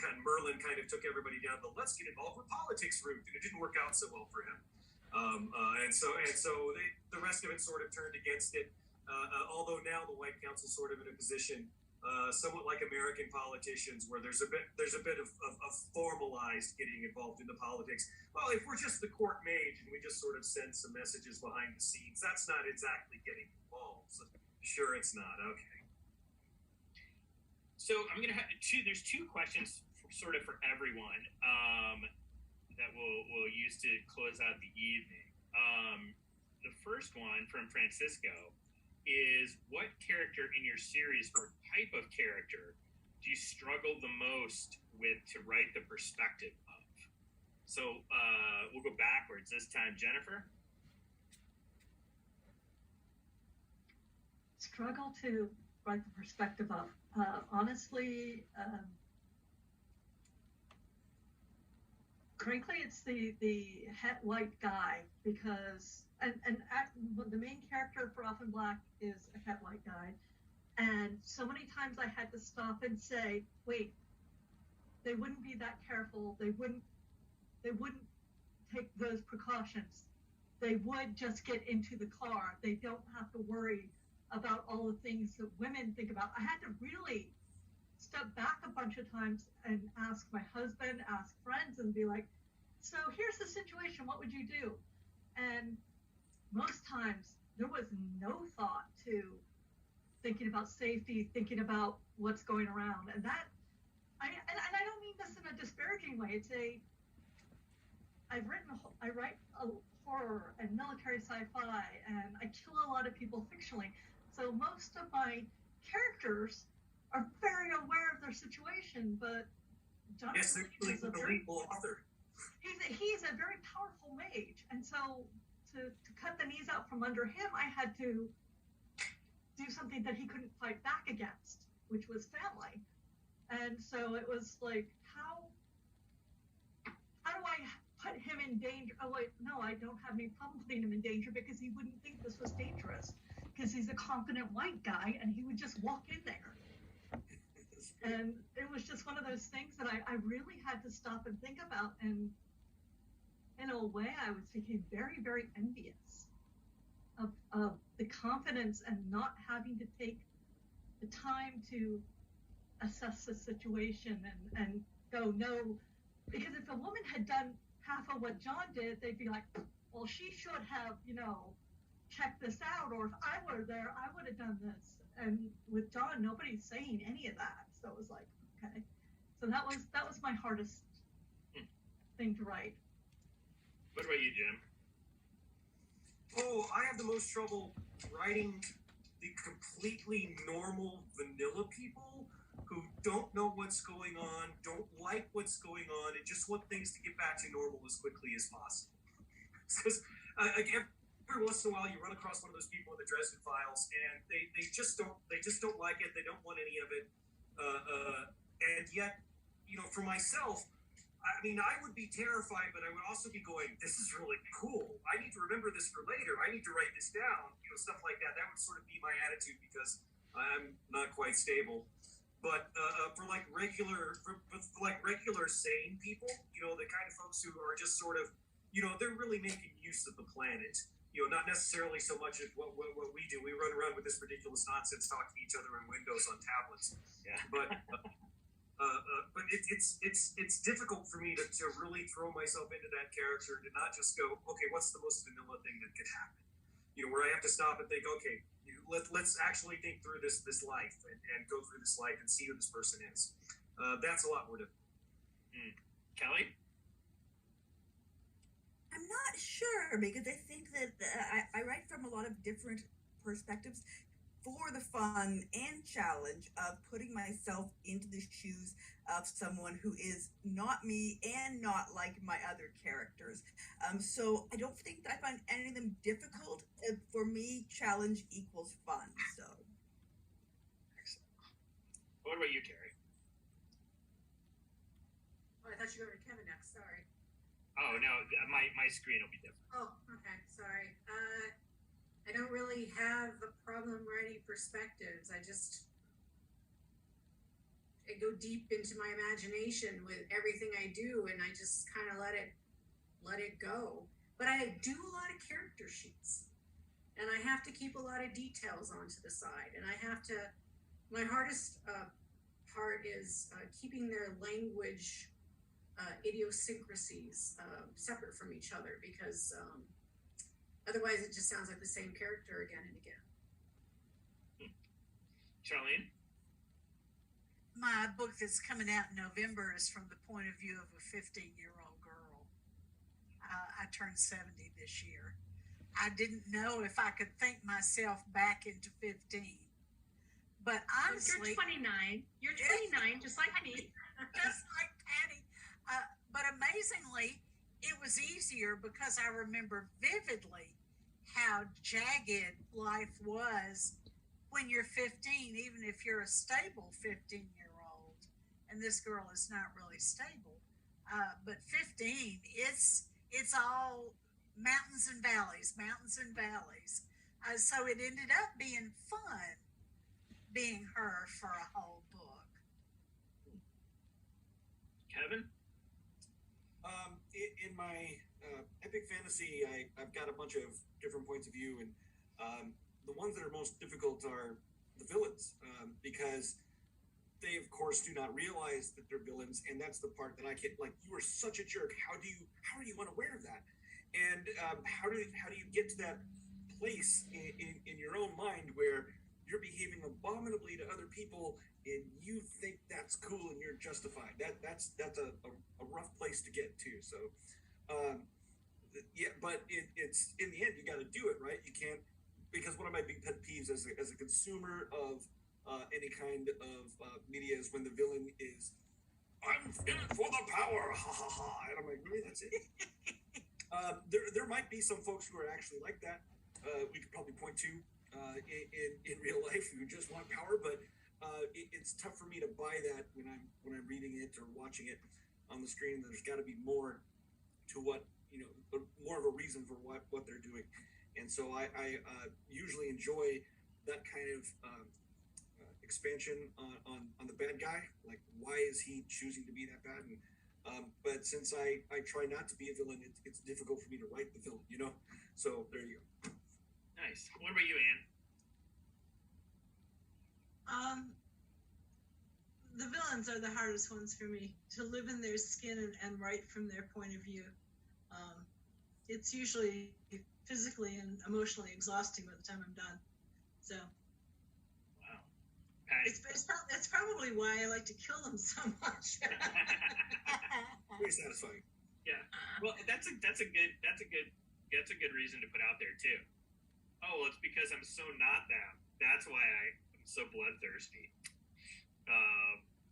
kind of Merlin kind of took everybody down the let's get involved with politics route, and it didn't work out so well for him. And so the rest of it sort of turned against it. Although now the White Council's sort of in a position, somewhat like American politicians, where there's a bit of formalized getting involved in the politics. Well, if we're just the court mage and we just sort of send some messages behind the scenes, that's not exactly getting involved. So, sure, it's not. Okay. So I'm gonna have there's two questions sort of for everyone that we'll use to close out the evening. The first one from Francisco is, what character in your series or type of character do you struggle the most with to write the perspective of? So we'll go backwards this time. Jennifer? Struggle to write the perspective of. Honestly, frankly, it's the het white guy, because the main character for Off in Black is a het white guy, and so many times I had to stop and say, wait, they wouldn't be that careful, they wouldn't take those precautions, they would just get into the car, they don't have to worry about all the things that women think about. I had to really step back a bunch of times and ask my husband, ask friends, and be like, so here's the situation, what would you do? And most times there was no thought to thinking about safety, thinking about what's going around. And that, I don't mean this in a disparaging way. I write a horror and military sci-fi, and I kill a lot of people fictionally. So most of my characters are very aware of their situation, but Jonathan Yes, they're really is a the very author. he's a very powerful mage, and so to cut the knees out from under him, I had to do something that he couldn't fight back against, which was family. And so it was like, how do I put him in danger? Oh wait, no, I don't have any problem putting him in danger, because he wouldn't think this was dangerous, because he's a confident white guy and he would just walk in there. And it was just one of those things that I really had to stop and think about. And in a way, I was became very, very envious of the confidence and not having to take the time to assess the situation and go, no, because if a woman had done half of what John did, they'd be like, well, she should have, checked this out, or if I were there, I would have done this. And with John, nobody's saying any of that. So it was like, okay. So that was my hardest thing to write. What about you, Jim? Oh, I have the most trouble writing the completely normal vanilla people who don't know what's going on, don't like what's going on, and just want things to get back to normal as quickly as possible. Because every once in a while you run across one of those people in the Dresden Files, and they just don't like it. They don't want any of it. And yet, for myself, I mean, I would be terrified, but I would also be going, this is really cool. I need to remember this for later. I need to write this down, stuff like that. That would sort of be my attitude, because I'm not quite stable. But for regular sane people, the kind of folks who are just sort of, they're really making use of the planet. Not necessarily so much as what we do. We run around with this ridiculous nonsense, talking to each other in windows on tablets. Yeah. But it's difficult for me to really throw myself into that character and to not just go, okay, what's the most vanilla thing that could happen? Where I have to stop and think, okay, let's actually think through this life and go through this life and see who this person is. That's a lot more difficult. Kelly? I'm not sure, because I think that I write from a lot of different perspectives for the fun and challenge of putting myself into the shoes of someone who is not me and not like my other characters. So I don't think that I find any of them difficult. For me, challenge equals fun. So. Excellent. What about you, Kerrie? Oh, I thought you were going to Kevin next. Sorry. Oh no, my screen will be different. Oh, okay. Sorry. I don't really have a problem writing perspectives. go deep into my imagination with everything I do, and I just kind of let it go. But I do a lot of character sheets, and I have to keep a lot of details onto the side, and I have to. My hardest part is keeping their language idiosyncrasies separate from each other, because otherwise it just sounds like the same character again and again. Charlene? My book that's coming out in November is from the point of view of a 15-year-old girl. I turned 70 this year. I didn't know if I could think myself back into 15. But honestly, you're 29. You're 29, just like me. Just like Patty. But amazingly, it was easier because I remember vividly how jagged life was when you're 15, even if you're a stable 15-year-old. And this girl is not really stable. But 15, it's all mountains and valleys, mountains and valleys. So it ended up being fun being her for a whole book. Kevin? In my epic fantasy, I've got a bunch of different points of view, and the ones that are most difficult are the villains, because they, of course, do not realize that they're villains, and that's the part that I can't, like, you are such a jerk. How are you unaware of that? And how do you get to that place in your own mind where you're behaving abominably to other people and you think that's cool and you're justified? That's a rough place to get to. So yeah, but it's in the end you got to do it, right? You can't, because one of my big pet peeves as a consumer of any kind of media is when the villain is, I'm in it for the power, ha ha ha, and I'm like, really, that's it? There might be some folks who are actually like that. We could probably point to in real life who just want power, but it's tough for me to buy that when I'm reading it or watching it on the screen. There's got to be more to what, more of a reason for what they're doing, and so I usually enjoy that kind of expansion on the bad guy. Like, why is he choosing to be that bad? And but since I try not to be a villain, it's difficult for me to write the villain, So there you go. Nice. What about you, Anne? The villains are the hardest ones for me to live in their skin and write from their point of view. It's usually physically and emotionally exhausting by the time I'm done. So. Wow. Patty? It's probably why I like to kill them so much. Very satisfying. Yeah. Well, that's a good reason to put out there too. Oh, well, it's because I'm so not them. That's why I'm so bloodthirsty.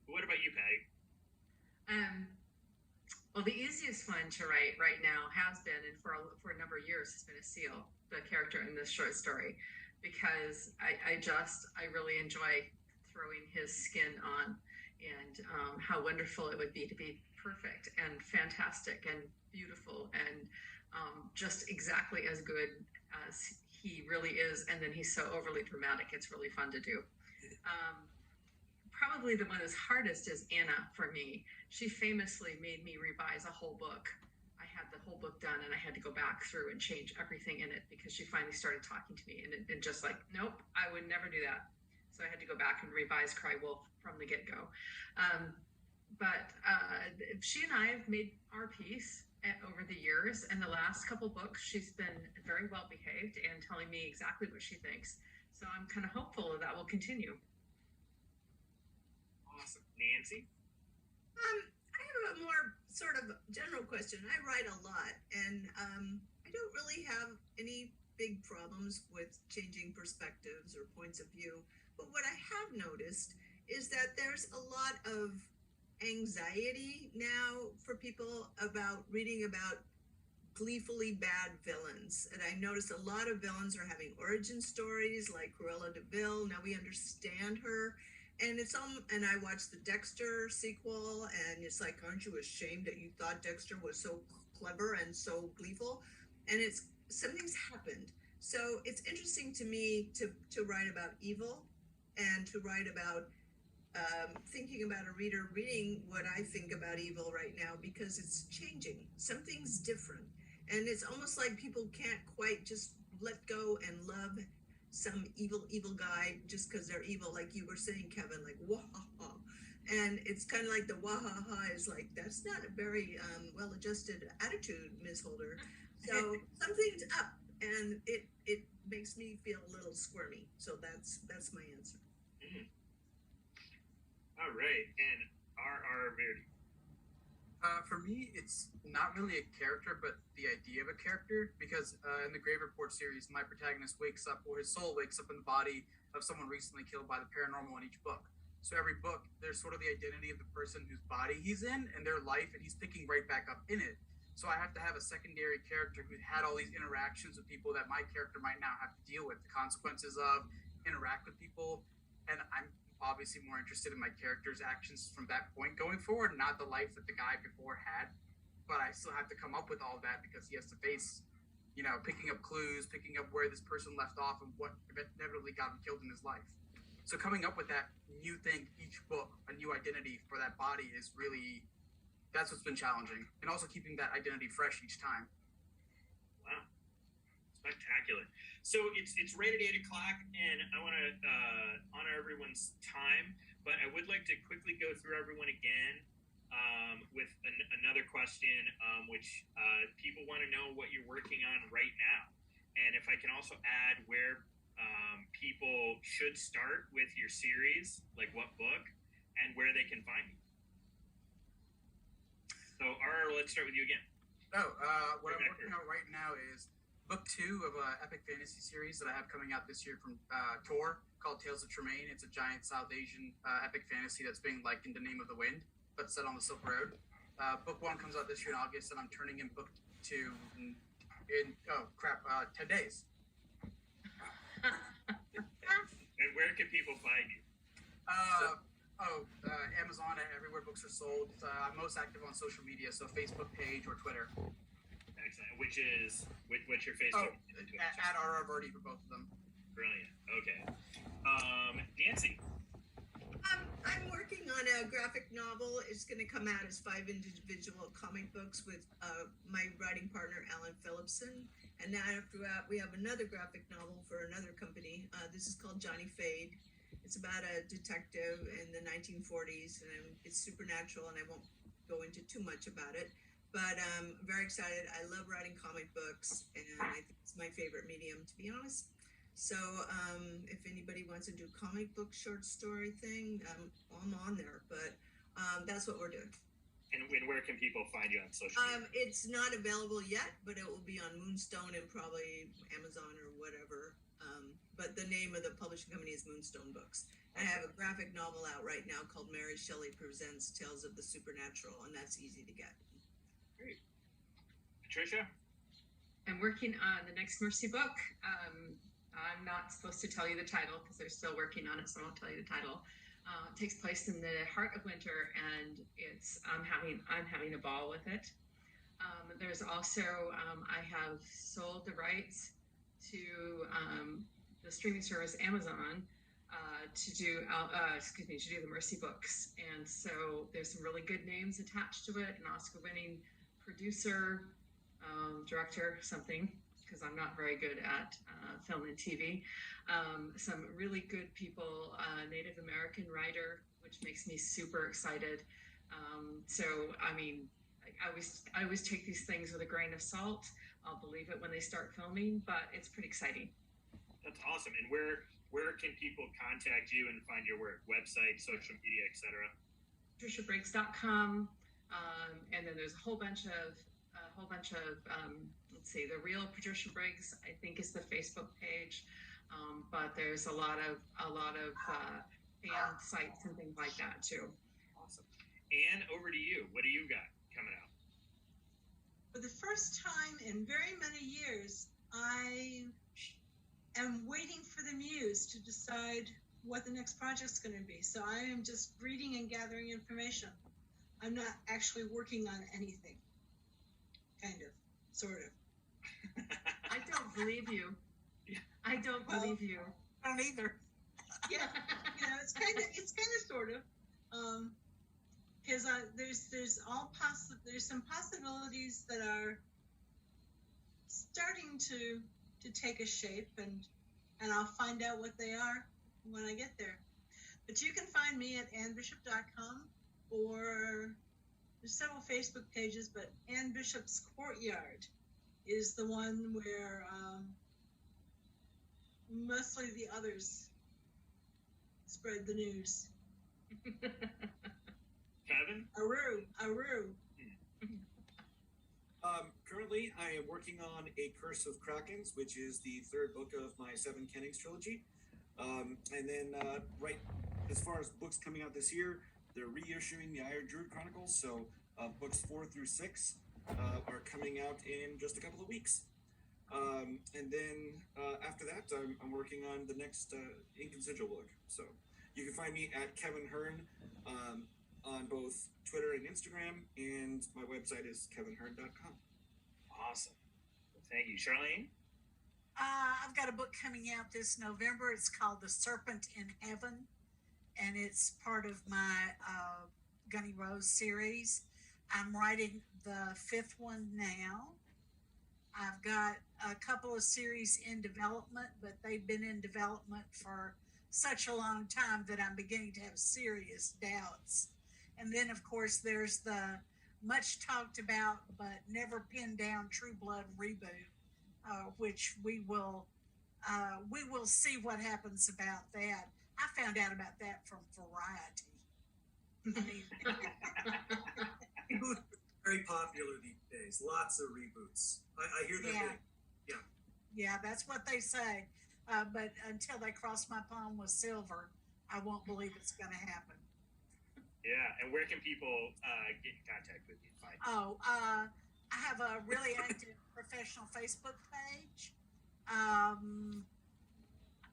What about you, Patty? Well, the easiest one to write right now has been, and for a number of years, has been Seal, the character in this short story, because I really enjoy throwing his skin on, and how wonderful it would be to be perfect and fantastic and beautiful and just exactly as good as he really is, and then he's so overly dramatic. It's really fun to do. Probably the one that's hardest is Anna for me. She famously made me revise a whole book. I had the whole book done and I had to go back through and change everything in it because she finally started talking to me, and just like, nope, I would never do that. So I had to go back and revise Cry Wolf from the get-go. But she and I have made our peace over the years, and the last couple books she's been very well behaved and telling me exactly what she thinks. So I'm kind of hopeful that will continue. Awesome. Nancy? I have a more sort of general question. I write a lot, and I don't really have any big problems with changing perspectives or points of view. But what I have noticed is that there's a lot of anxiety now for people about reading about gleefully bad villains. And I noticed a lot of villains are having origin stories, like Cruella de Vil. Now we understand her. And and I watched the Dexter sequel, and it's like, aren't you ashamed that you thought Dexter was so clever and so gleeful? And something's happened. So it's interesting to me to write about evil and to write about thinking about a reader reading what I think about evil right now because it's changing. Something's different. And it's almost like people can't quite just let go and love some evil guy just because they're evil, like you were saying, Kevin, like wahaha. And it's kind of like the wahaha is like, that's not a very well-adjusted attitude, Ms. Holder. So something's up, and it makes me feel a little squirmy. So that's my answer. All right, and R.R. Verdi. For me, it's not really a character, but the idea of a character. Because in the Grave Report series, my protagonist wakes up, or his soul wakes up in the body of someone recently killed by the paranormal in each book. So every book, there's sort of the identity of the person whose body he's in and their life, and he's picking right back up in it. So I have to have a secondary character who had all these interactions with people that my character might now have to deal with, the consequences of, interact with people, and I'm obviously more interested in my character's actions from that point going forward, not the life that the guy before had. But I still have to come up with all that because he has to face, picking up clues, picking up where this person left off and what inevitably got him killed in his life. So coming up with that new thing each book, a new identity for that body is really, that's what's been challenging. And also keeping that identity fresh each time. Wow. Spectacular. So it's right at 8 o'clock, and I want to honor everyone's time, but I would like to quickly go through everyone again with another question, which people want to know what you're working on right now, and if I can also add where people should start with your series, like what book, and where they can find you. So, let's start with you again. What I'm working on right now is book 2 of an epic fantasy series that I have coming out this year from Tor called Tales of Tremaine. It's a giant South Asian epic fantasy that's being likened to Name of the Wind, but set on the Silk Road. Book 1 comes out this year in August, and I'm turning in book 2 in 10 days. And where can people find you? Amazon, everywhere books are sold. I'm most active on social media, so Facebook page or Twitter. Excellent. What's your Facebook? At RR Verdi for both of them. Brilliant. Okay. Nancy. I'm working on a graphic novel. It's going to come out as 5 individual comic books with my writing partner, Alan Phillipson. And now after that, we have another graphic novel for another company. This is called Johnny Fade. It's about a detective in the 1940s, and it's supernatural, and I won't go into too much about it. But I'm very excited. I love writing comic books, and I think it's my favorite medium, to be honest. So if anybody wants to do comic book short story thing, I'm on there. But that's what we're doing. And where can people find you on social media? It's not available yet, but it will be on Moonstone and probably Amazon or whatever. But the name of the publishing company is Moonstone Books. I have a graphic novel out right now called Mary Shelley Presents Tales of the Supernatural, and that's easy to get. Great. Patricia? I'm working on the next Mercy book. I'm not supposed to tell you the title because they're still working on it, so I won't tell you the title. It takes place in the heart of winter, and I'm having a ball with it. There's also I have sold the rights to the streaming service Amazon to do the Mercy books, and so there's some really good names attached to it, an Oscar-winning producer, director, something, because I'm not very good at film and TV. Some really good people, Native American writer, which makes me super excited. So I mean, I always take these things with a grain of salt. I'll believe it when they start filming, but it's pretty exciting. That's awesome. And where can people contact you and find your work? Website, social media, etc. PatriciaBriggs.com, and then there's a whole bunch of let's see, the real Patricia Briggs, I think, is the Facebook page, but there's a lot of fan sites and things like that too. Awesome. Anne, over to you. What do you got coming out? For the first time in very many years, I am waiting for the muse to decide what the next project's going to be. So I am just reading and gathering information. I'm not actually working on anything. Kind of, sort of. I don't believe you. I don't believe you. I don't either. Yeah, it's kind of sort sort of, because there's some possibilities that are starting to take a shape, and I'll find out what they are when I get there. But you can find me at annbishop.com, or there's several Facebook pages, but Ann Bishop's Courtyard is the one where mostly the others spread the news. Kevin? Aru. Currently, I am working on A Curse of Krakens, which is the third book of my Seven Kennings trilogy. And then, right as far as books coming out this year, they're reissuing the Iron Druid Chronicles, so books 4 through 6 are coming out in just a couple of weeks. And then after that, I'm working on the next Inconsiderable book. So you can find me at Kevin Hearn on both Twitter and Instagram, and my website is kevinhearn.com. Awesome. Well, thank you. Charlene? I've got a book coming out this November. It's called The Serpent in Heaven, and it's part of my Gunny Rose series. I'm writing the 5th one now. I've got a couple of series in development, but they've been in development for such a long time that I'm beginning to have serious doubts. And then, of course, there's the much talked about but never pinned down True Blood reboot, which we will see what happens about that. I found out about that from Variety. I mean, very popular these days. Lots of reboots. I hear they're big. Yeah. Yeah, that's what they say. But until they cross my palm with silver, I won't believe it's going to happen. Yeah, and where can people get in contact with you? I have a really active professional Facebook page.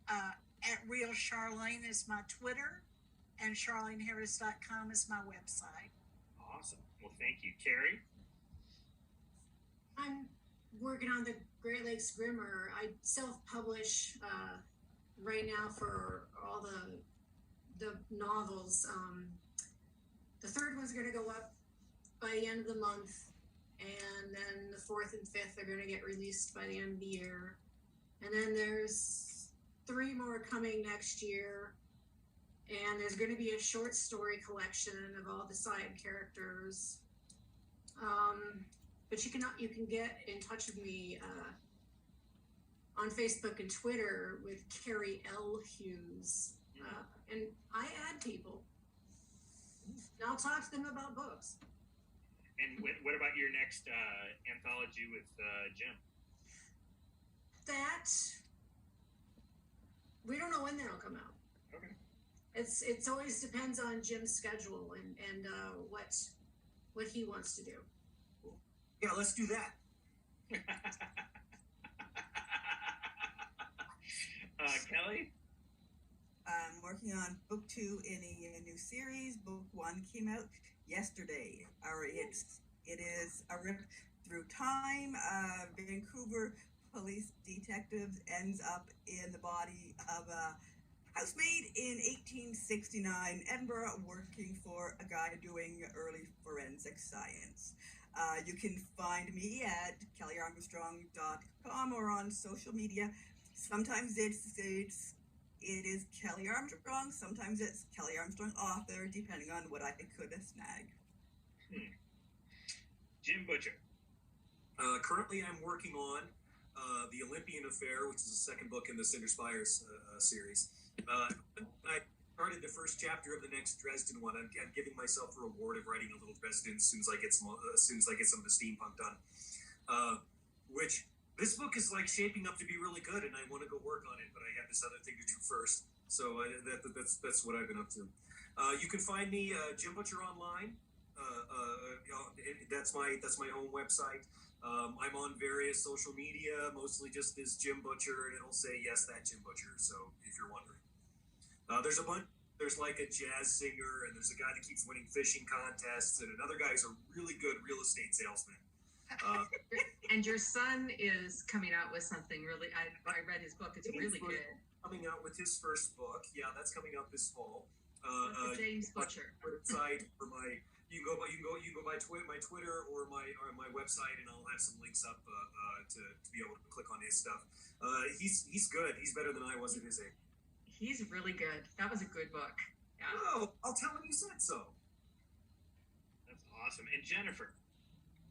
At Real Charlene is my Twitter, and CharleneHarris.com is my website. Awesome. Well, thank you. Kerrie? I'm working on the Great Lakes Grimmer. I self-publish right now for all the novels. The third one's going to go up by the end of the month, and then the 4th and 5th are going to get released by the end of the year. And then there's 3 more coming next year, and there's going to be a short story collection of all the side characters. But you can get in touch with me on Facebook and Twitter with Kerrie L. Hughes, and I add people. And I'll talk to them about books. And what about your next anthology with Jim? That we don't know when that'll come out. Okay. It's always depends on Jim's schedule and what he wants to do. Yeah, let's do that. Kelly? I'm working on book 2 in a new series. Book 1 came out yesterday. It is a rip through time. Vancouver police detective ends up in the body of a housemaid in 1869 Edinburgh, working for a guy doing early forensic science. You can find me at kellyarmstrong.com or on social media. Sometimes it is Kelly Armstrong, sometimes it's Kelly Armstrong author, depending on what I could snag. Jim Butcher. Currently, I'm working on The Olympian Affair, which is the second book in the Cinder Spires series. I started the first chapter of the next Dresden one. I'm giving myself a reward of writing a little Dresden as soon as I get some of the steampunk done. Which this book is like shaping up to be really good, and I want to go work on it, but I have this other thing to do first. So that's what I've been up to. You can find me Jim Butcher online. That's my home website. I'm on various social media, mostly just as Jim Butcher, and it'll say yes, that Jim Butcher. So if you're wondering, there's a bunch. There's like a jazz singer, and there's a guy that keeps winning fishing contests, and another guy who's a really good real estate salesman. And your son is coming out with something really. I read his book. It's really good. Coming out with his first book. Yeah, that's coming out this fall. That's James Butcher. Website or my you can go by my Twitter or my website, and I'll have some links up to be able to click on his stuff. He's good. He's better than I was at his age. He's really good. That was a good book. Yeah. Oh, I'll tell him you said so. That's awesome. And Jennifer.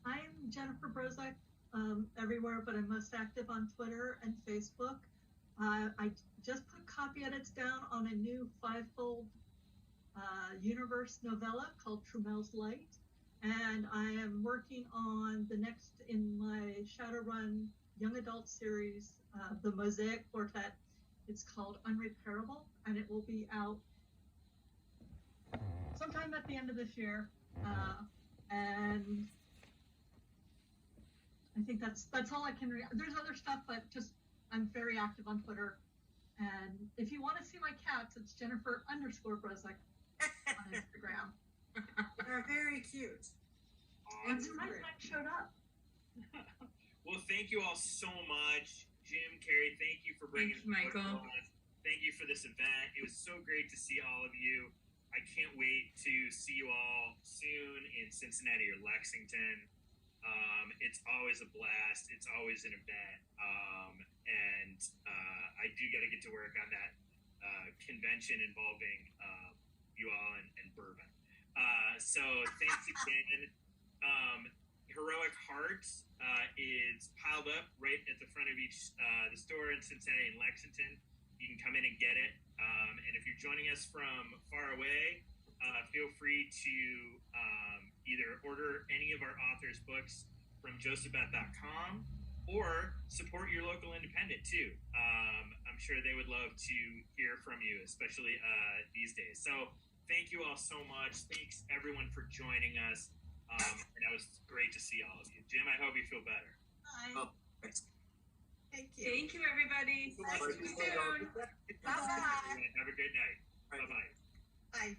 I'm Jennifer Brozak everywhere, but I'm most active on Twitter and Facebook. I just put copy edits down on a new 5-fold universe novella called Trumel's Light, and I am working on the next in my Shadowrun young adult series, the Mosaic Quartet. It's called Unrepairable, and it will be out sometime at the end of this year. And I think that's all I can there's other stuff, but just I'm very active on Twitter. And if you want to see my cats, it's Jennifer_Brozak on Instagram. They're very cute. And my friend showed up. Well, thank you all so much. Jim, Kerrie, thank you for bringing Thank you, Michael. us. Thank you for this event. It was so great to see all of you. I can't wait to see you all soon in Cincinnati or Lexington. It's always a blast. It's always an event. And I do got to get to work on that convention involving you all and bourbon. So thanks again. Heroic Hearts is piled up right at the front of each the store in Cincinnati and Lexington. You can come in and get it. And if you're joining us from far away, feel free to either order any of our authors' books from josephbeth.com or support your local independent too. I'm sure they would love to hear from you, especially these days. So thank you all so much. Thanks everyone for joining us. And that was great to see all of you. Jim, I hope you feel better. Bye. Oh, thanks. Thank you. Thank you, everybody. Thank you. See you soon. Have a great night. Bye-bye. Bye.